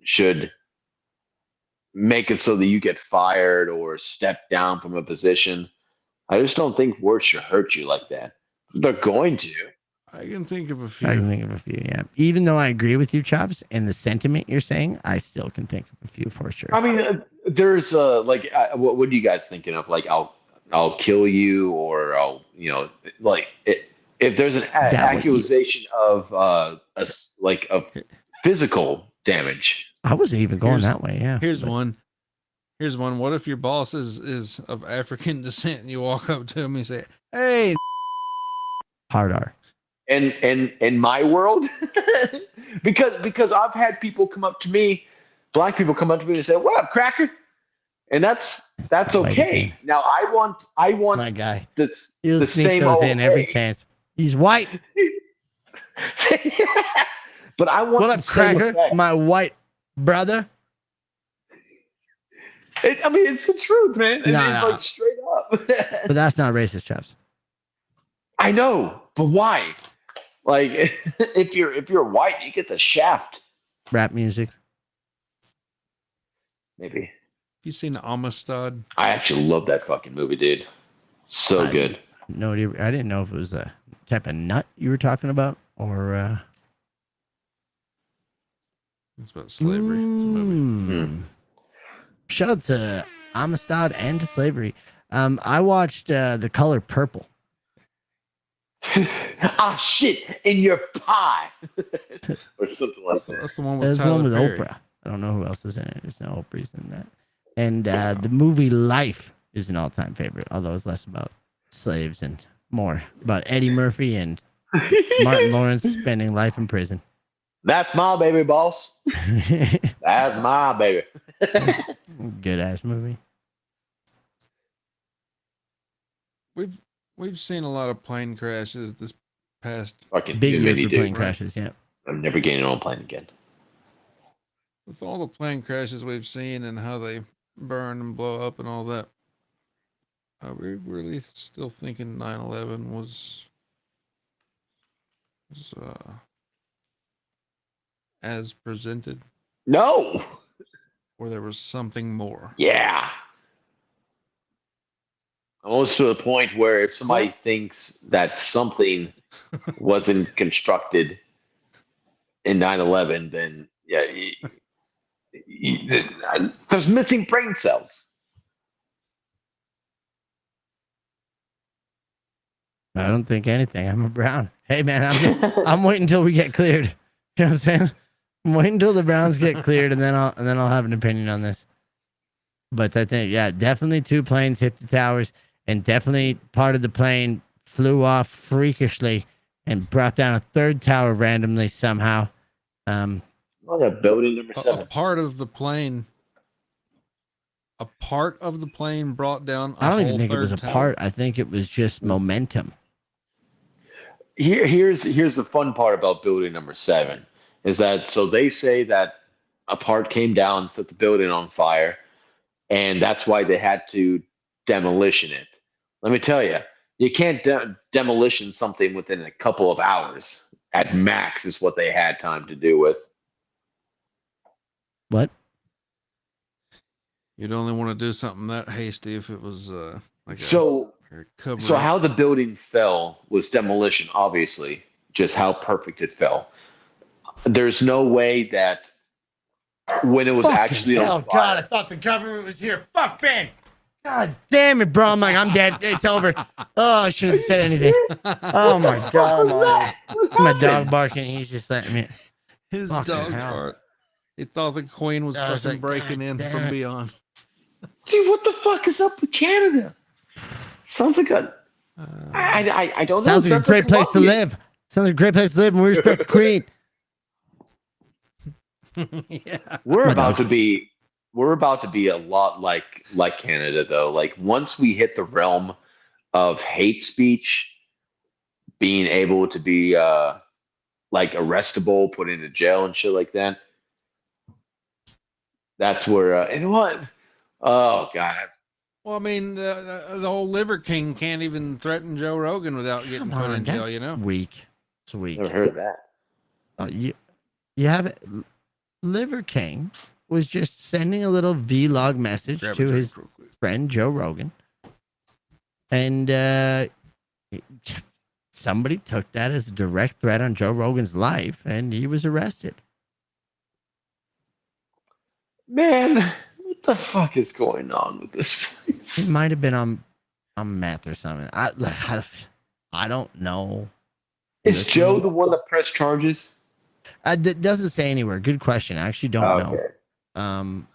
should make it so that you get fired or step down from a position. I just don't think words should hurt you like that. They're going to. I can think of a few. I can think of a few, yeah. Even though I agree with you, Chops, and the sentiment you're saying, I still can think of a few for sure. I mean, there's what are you guys thinking of? Like, I'll kill you, or I'll, if there's an accusation of of physical damage. I wasn't even going that way. Yeah. Here's one. Here's one. What if your boss is of African descent and you walk up to him and say, "Hey, hard R." In my world, because I've had people come up to me, black people come up to me and say, "What up, cracker?" And that's okay. Now I want my guy. The He'll sneak same those old in every chance. He's white. But I want what up, cracker? My white brother. It's the truth, man. No. Like straight up. But that's not racist, Chops. I know, but why? Like, if you're white, you get the shaft. Rap music. Maybe. You seen Amistad? I actually love that fucking movie, dude. So good. No, I didn't know if it was a type of nut you were talking about, or it's about slavery. It's a movie. Shout out to Amistad and to slavery. I watched The Color Purple. Shit in your pie, or something like that. That's the one with Oprah. I don't know who else is in it. There's no Oprah's in that. And the movie Life is an all-time favorite, although it's less about slaves and more about Eddie Murphy and Martin Lawrence spending life in prison. That's my baby, boss. That's my baby. Good ass movie. We've seen a lot of plane crashes this past. Fucking big year for plane crashes. Yeah. I'm never getting on a plane again. With all the plane crashes we've seen and how they burn and blow up and all that, are we really still thinking 9/11 was as presented? No. Or there was something more? Yeah. Almost to the point where if somebody thinks that something wasn't constructed in 9/11, then yeah, there's missing brain cells. I don't think anything. I'm a Brown. Hey man, I'm waiting until we get cleared. You know what I'm saying? I'm waiting until the Browns get cleared, and then I'll have an opinion on this. But I think, yeah, definitely 2 planes hit the towers, and definitely part of the plane flew off freakishly and brought down a 3rd tower randomly somehow. Building number 7. A part of the plane brought down a I don't whole even think it was a tower. part. I think it was just momentum. Here's the fun part about building number 7 is that so they say that a part came down, set the building on fire, and that's why they had to demolition it. Let me tell you, you can't demolition something within a couple of hours. At max is what they had time to do with. What? You'd only want to do something that hasty if it was so how the building fell was demolition, obviously, just how perfect it fell. There's no way that when it was actually on fire. God, I thought the government was here. Fuck, man. God damn it, bro. I'm like, I'm dead. It's over. Oh, I shouldn't have said anything. Oh, my God. My dog barking. He's just letting me. His dog barked. He thought the Queen was fucking breaking in from beyond. Dude, what the fuck is up with Canada? Sounds like a... I don't know. Sounds like a great place to live. Sounds like a great place to live, and we respect the Queen. Yeah. We're about to be a lot like Canada, though. Like, once we hit the realm of hate speech being able to be like arrestable, put into jail and shit like that, that's where and what? Oh God. Well, I mean, the whole Liver King can't even threaten Joe Rogan without getting put in jail. You know, weak. It's weak. Never heard of that. You haven't. Liver King was just sending a little vlog message Grab a to drink his real quick. friend Joe Rogan. And somebody took that as a direct threat on Joe Rogan's life, and he was arrested. Man, what the fuck is going on with this place? He might have been on meth or something. I don't know. Is Joe the one that pressed charges? That doesn't say anywhere. Good question. I actually don't know.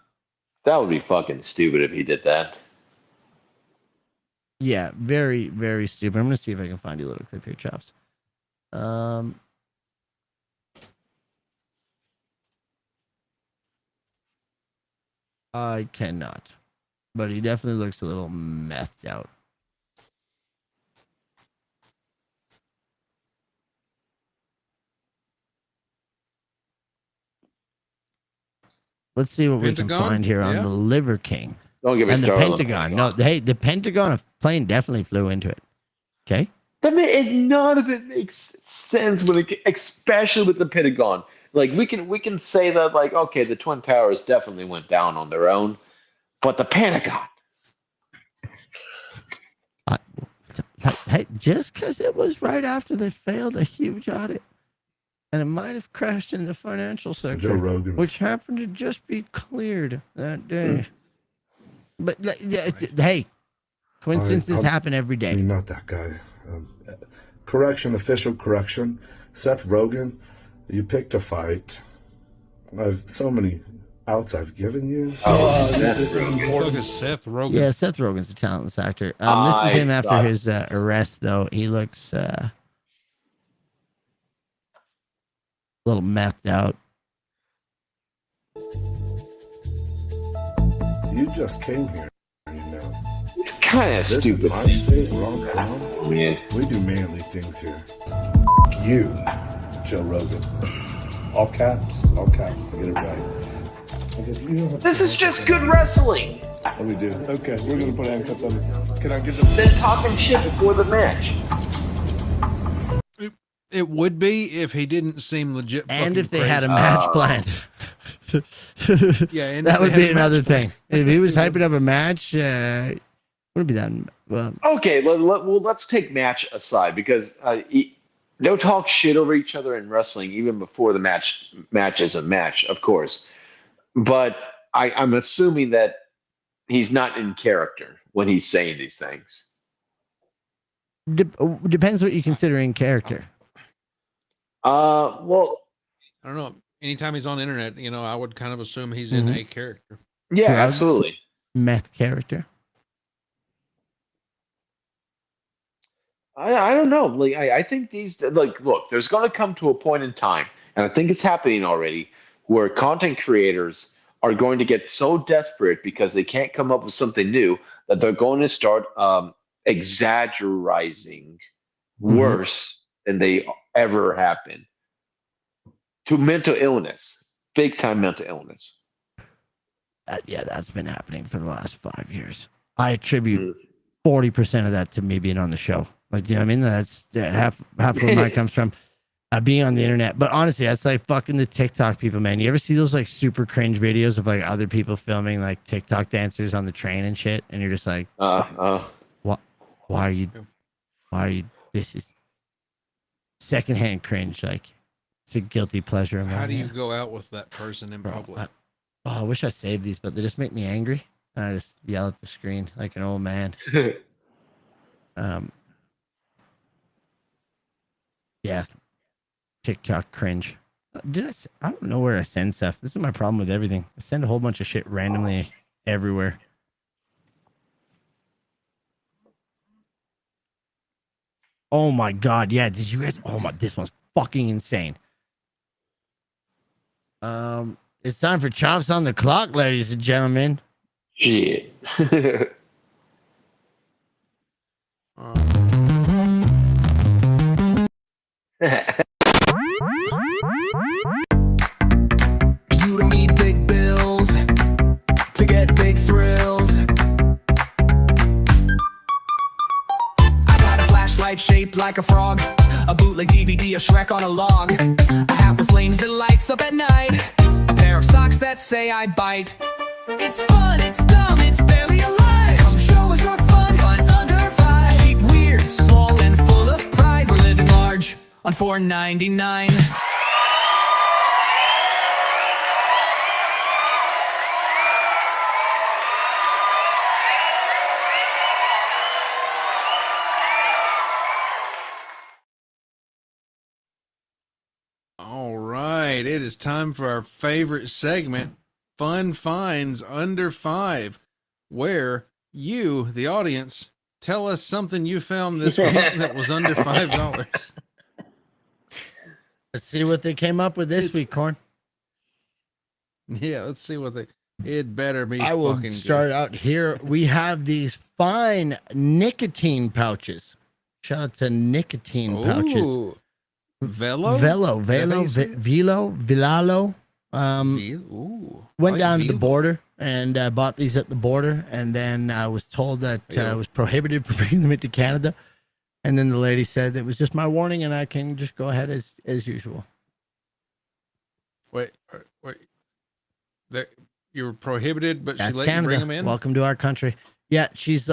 That would be fucking stupid if he did that. Yeah, very, very stupid. I'm gonna see if I can find you a little clip here, Chops. I cannot, but he definitely looks a little methed out. Let's see what we can find here on the Liver King. Don't get me and the started. Pentagon. No, hey, the Pentagon plane definitely flew into it. Okay. None of it makes sense especially with the Pentagon. Like we can say that like okay, the Twin Towers definitely went down on their own, but the Pentagon. Hey, just because it was right after they failed a huge audit, and it might have crashed in the financial sector, which happened to just be cleared that day. But hey, coincidences happen every day. You're not that guy. Official correction. Seth Rogen, you picked a fight. I've so many outs I've given you. Seth Rogen. Yeah, Seth Rogen's a talentless actor. This is him after his arrest, though. He looks a little methed out. You just came here, you know. It's kind of stupid. This is my state, wrong town. Yeah. We do manly things here. You, Joe Rogan. All caps, to get it right. This is just good wrestling. What do we do? Okay, we're gonna put handcuffs on you. Can I get them? They're talking shit before the match. It would be if he didn't seem legit. And if they had a match planned. Yeah, and that would be another thing. If he was hyping up a match, wouldn't be that well. Okay, let's take match aside because they'll talk shit over each other in wrestling even before the match is a match, of course. But I'm assuming that he's not in character when he's saying these things. Depends what you consider in character. Well, I don't know. Anytime he's on the internet, I would kind of assume he's in a character. Yeah, absolutely. Meth character. I don't know. Like I think these look, there's going to come to a point in time, and I think it's happening already, where content creators are going to get so desperate because they can't come up with something new that they're going to start exaggerating worse than they ever have been. To mental illness, big time mental illness. Yeah, that's been happening for the last 5 years. I attribute 40% of that to me being on the show. Like, you know what I mean? That's half where mine comes from. Being on the internet. But honestly, that's like fucking the TikTok people, man. You ever see those like super cringe videos of like other people filming like TikTok dancers on the train and shit? And you're just like, why are you, this is secondhand cringe. Like, it's a guilty pleasure. How do you go out with that person in public? I wish I saved these, but they just make me angry. And I just yell at the screen like an old man. Yeah. TikTok cringe. I don't know where I send stuff. This is my problem with everything. I send a whole bunch of shit randomly everywhere. Oh my god, yeah. Did you guys? Oh my, this one's fucking insane. It's time for Chops on the Clock, ladies and gentlemen. Shit. You don't need big bills to get big thrills. I got a flashlight shaped like a frog, a bootleg DVD of Shrek on a log, a hat with flames that lights up at night, a pair of that say I bite. It's fun, it's dumb, it's barely alive. Come show us your fun, fun's under 5. Cheap, weird, small, and full of pride. We're living large on $4.99. All right, it is time for our favorite segment, Fun Finds Under 5, where you, the audience, tell us something you found this week that was under $5. Let's see what they came up with this week, Corn. Yeah, let's see what they. It better be. I will fucking start good. out here. We have these fine nicotine pouches. Shout out to nicotine pouches. Ooh. Velo, Velo, Vilalo. Ooh, Went like down to the Velo. border and bought these at the border, and then I was told that it was prohibited from bringing them into Canada. And then the lady said it was just my warning, and I can just go ahead as usual. Wait. There, you were prohibited, but That's she let Canada. you bring them in. Welcome to our country. Yeah, she's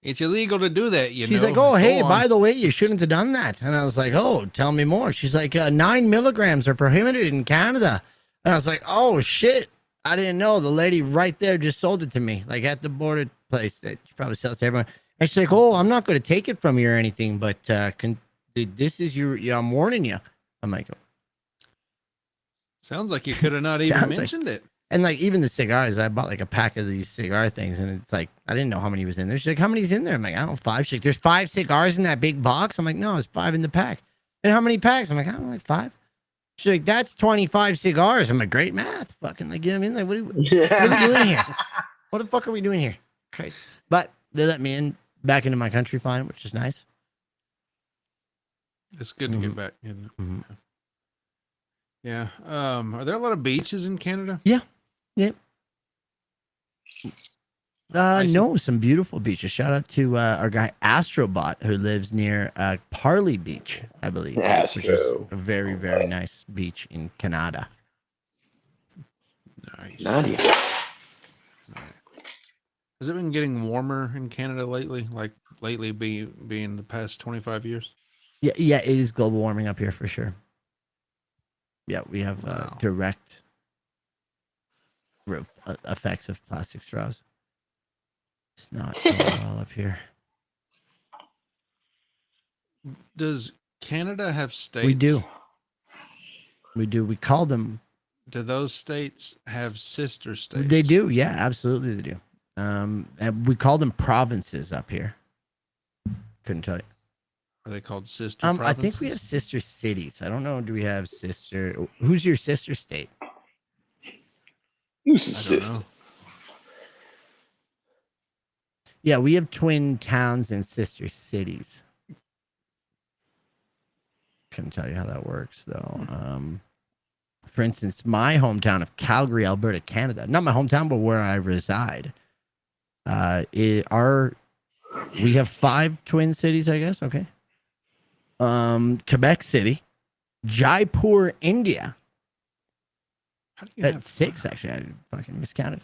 It's illegal to do that. She's like, oh, hey, by the way, you shouldn't have done that. And I was like, oh, tell me more. She's like, 9 milligrams are prohibited in Canada. And I was like, oh, shit. I didn't know. The lady right there just sold it to me, like at the border place that she probably sells to everyone. And she's like, oh, I'm not going to take it from you or anything, but this is I'm warning you. I'm like, oh. Sounds like you could have not even mentioned it. And like even the cigars, I bought like a pack of these cigar things, and it's like I didn't know how many was in there. She's like, "How many's in there?" I'm like, "I don't know, 5." She's like, "There's 5 cigars in that big box." I'm like, "No, it's 5 in the pack." And how many packs? I'm like, "I don't know, like 5." She's like, "That's 25 cigars." I'm like, "Great math, fucking like, you know what I mean? Like, what are we doing here? What the fuck are we doing here?" Crazy. But they let me in back into my country fine, which is nice. It's good to get back in. Yeah. Are there a lot of beaches in Canada? Yeah. Yep. No, some beautiful beaches. Shout out to our guy Astrobot, who lives near Parley Beach, I believe. Which is a very, very nice beach in Canada. Nice. Has it been getting warmer in Canada lately? Like lately being the past 25 years? Yeah, it is global warming up here for sure. Yeah, we have direct effects of plastic straws. It's not going well up here. Does Canada have states? We do. We call them. Do those states have sister states? They do. Yeah, absolutely they do. And we call them provinces up here. Couldn't tell you. Are they called sister provinces? I think we have sister cities. I don't know. Do we have sister? Who's your sister state? Who's the sister? Yeah, we have twin towns and sister cities. Couldn't tell you how that works, though. For instance, my hometown of Calgary, Alberta, Canada. Not my hometown, but where I reside. We have 5 twin cities, I guess. Okay. Quebec City, Jaipur, India. That's 6, actually. I fucking miscounted.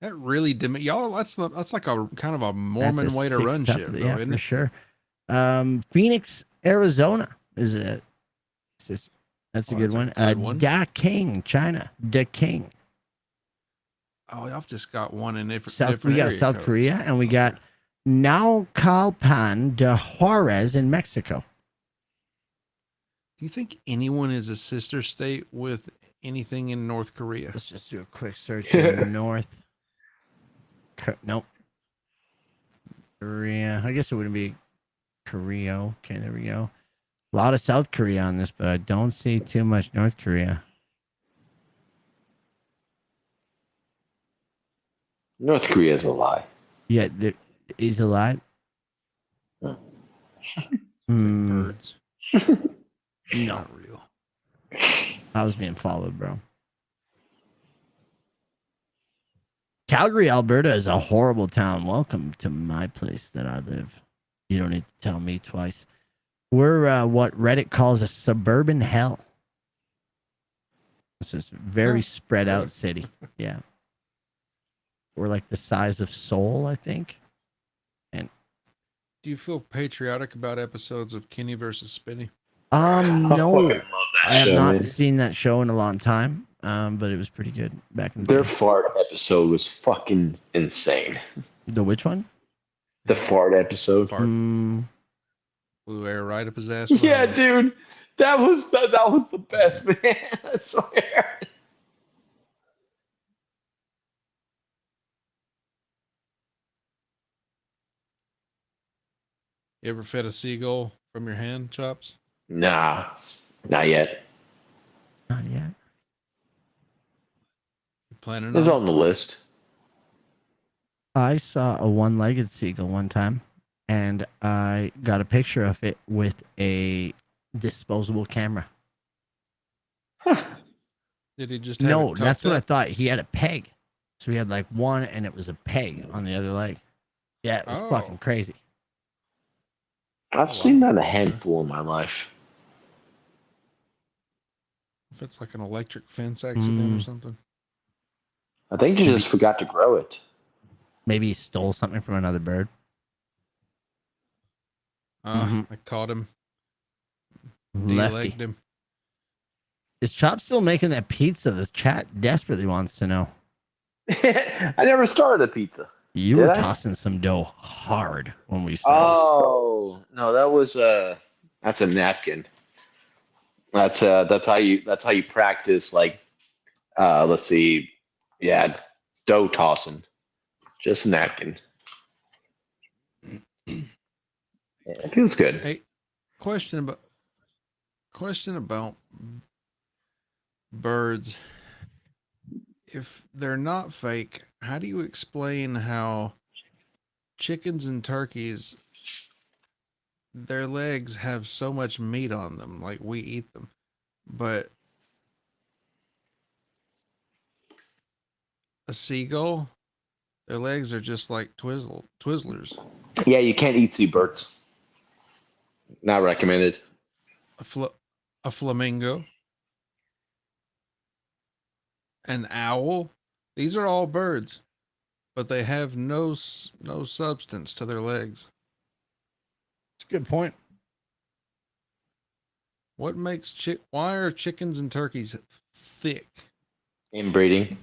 That really y'all. That's like a kind of a Mormon way to run shit, though, yeah, isn't for it? sure. Phoenix, Arizona is a. That's a good one. Daking, China. Daking. Oh, I've just got one in different. We got South Korea, and we got Naucalpan de Juarez in Mexico. Do you think anyone is a sister state with anything in North Korea? Let's just do a quick search in North. Nope. Korea. I guess it wouldn't be Korea. Okay, there we go. A lot of South Korea on this, but I don't see too much North Korea. North Korea is a lie. Yeah, there is a lie. Birds. No. Not real. I was being followed, bro. Calgary, Alberta is a horrible town. Welcome to my place that I live. You don't need to tell me twice. We're what Reddit calls a suburban hell. So it's a very spread out Really? city. Yeah. We're like the size of Seoul, I think. And Do you feel patriotic about episodes of Kenny versus Spinny? no, I have show, not man. seen that show in a long time. But it was pretty good back in the Their day. fart episode was fucking insane. The which one? The fart episode. Fart. Mm, Blew air right up his ass. with a Yeah, hose. dude. That was the best, man. I swear. You ever fed a seagull from your hand, Chops? Nah, not yet. not yet. You planning It's on on the list. I saw a one-legged seagull one time, and I got a picture of it with a disposable camera. Did he just have No, it that's tucked what I up? thought. He had a peg. So he had like one, and it was a peg on the other leg. Yeah, it was Oh. fucking crazy. I've seen that a handful in my life. If it's like an electric fence accident or Mm. something. I think you just forgot to grow it. Maybe he stole something from another bird. Mhm. I caught him. Lefty. Delegged him. Is Chop still making that pizza? This chat desperately wants to know. I never started a pizza. You Did were I? tossing some dough hard when we started. Oh no, that was that's a napkin. That's how you practice, like let's see, yeah, dough tossing. Just a napkin. Yeah, it feels good. Hey, question about birds. If they're not fake, how do you explain how chickens and turkeys, their legs have so much meat on them, like we eat them, but a seagull, their legs are just like Twizzlers. Yeah, you can't eat seabirds. Not recommended. A flamingo, an owl, these are all birds, but they have no substance to their legs. It's a good point. What makes why are chickens and turkeys thick? Inbreeding.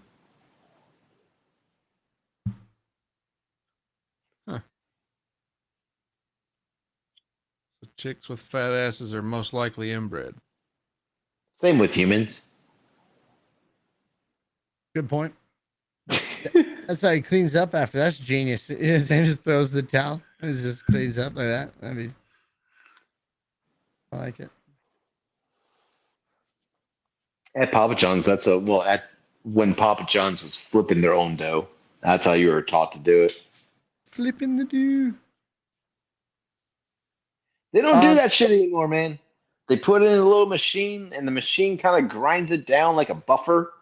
Huh. So chicks with fat asses are most likely inbred. Same with humans. Good point. That's how he cleans up after. That's genius. He just throws the towel and it just cleans up like that. I mean, I like it. At Papa John's, when Papa John's was flipping their own dough. That's how you were taught to do it. Flipping the do. They don't do that shit anymore, man. They put it in a little machine, and the machine kind of grinds it down like a buffer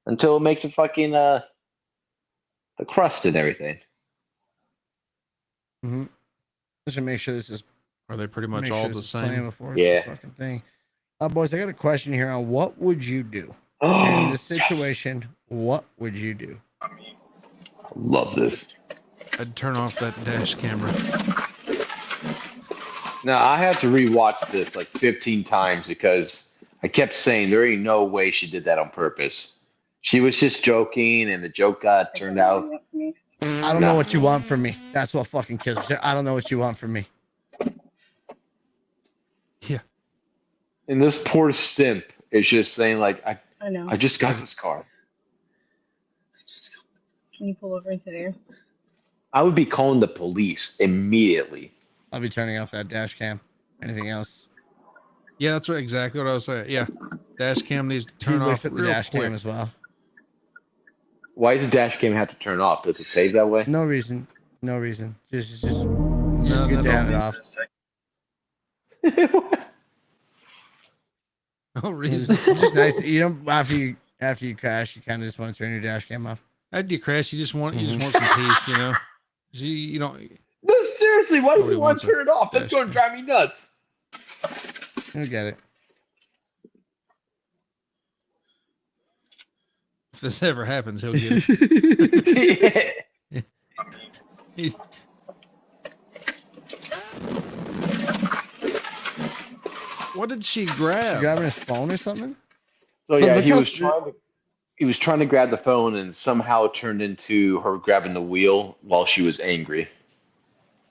until it makes a fucking the crust and everything. Mm-hmm. Just to make sure this is. Are they pretty much all the same? Yeah. Fucking thing. Boys, I got a question here on what would you do in this situation? What would you do? Love this. I'd turn off that dash camera. Now I had to rewatch this like 15 times because I kept saying there ain't no way she did that on purpose. She was just joking, and the joke got turned out. I don't know what you want from me. That's what fucking kills me. I don't know what you want from me. Yeah. And this poor simp is just saying like, I know. I just got this car. Can you pull over into there? I would be calling the police immediately. I'll be turning off that dash cam. Anything else? Yeah, that's exactly what I was saying. Yeah, dash cam needs to He turn looks off at the real dash quick. cam as well. Why does the dash cam have to turn off? Does it save that way? No reason. No reason. Just No, good to have it no off. No It's reason. just nice. You don't after you crash, you kind of just want to turn your dash cam off. After you crash, you just want some peace, you know. You don't. No, seriously, why does Nobody he want wants to turn it off? That's dash going to cam. drive me nuts. You'll get it. this ever happens, he'll get it. He's, what did she grab? She grabbing his phone or something? So But yeah, look he how was trying to grab the phone, and somehow it turned into her grabbing the wheel while she was angry.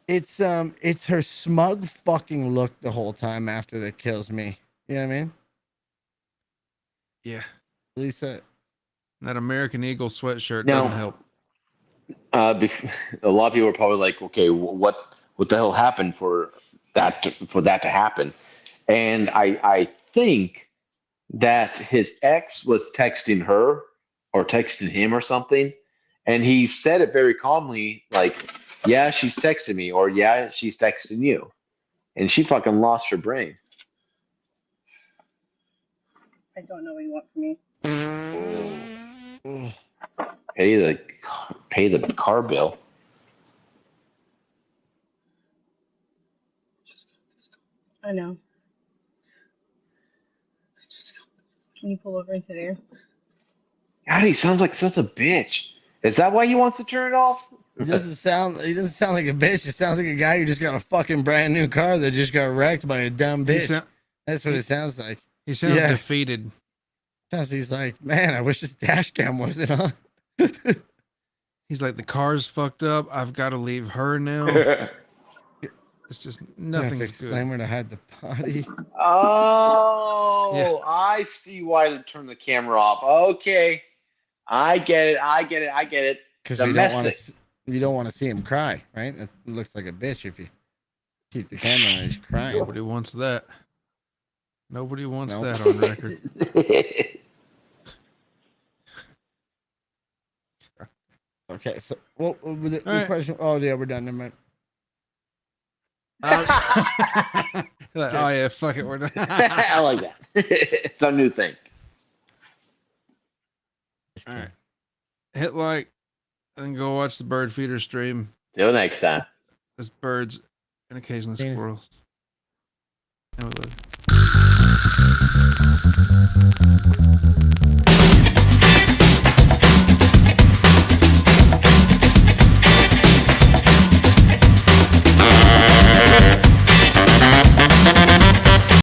It's her smug fucking look the whole time after that kills me. You know what I mean? Yeah. Lisa. That American Eagle sweatshirt Now, doesn't help. A lot of people are probably like, okay, what the hell happened for that to happen? And I think that his ex was texting her or texting him or something, and he said it very calmly, like, yeah, she's texting me, or yeah, she's texting you, and she fucking lost her brain. I don't know what you want from me. Pay the car bill. I know. Can you pull over into there? God, he sounds like such a bitch. Is that why he wants to turn it off? He doesn't sound like a bitch. It sounds like a guy who just got a fucking brand new car that just got wrecked by a dumb bitch. That's what it sounds like. He sounds defeated. He's like, man, I wish this dash cam wasn't on. He's like, the car's fucked up. I've got to leave her now. It's just nothing's good. Disclaimer to hide the potty. Oh, Yeah. I see why to turn the camera off. Okay, I get it. Because Domestic. you don't want to see him cry, right? It looks like a bitch if you keep the camera on and he's crying. Nobody wants that. Nobody wants that on record. Okay, so what the right. question? Oh yeah, we're done. Never mind. Like, oh yeah, fuck it, we're done. I like that. It's our new thing. All right, hit like, and go watch the bird feeder stream. Till next time. There's birds and occasionally Penis. squirrels. And we live.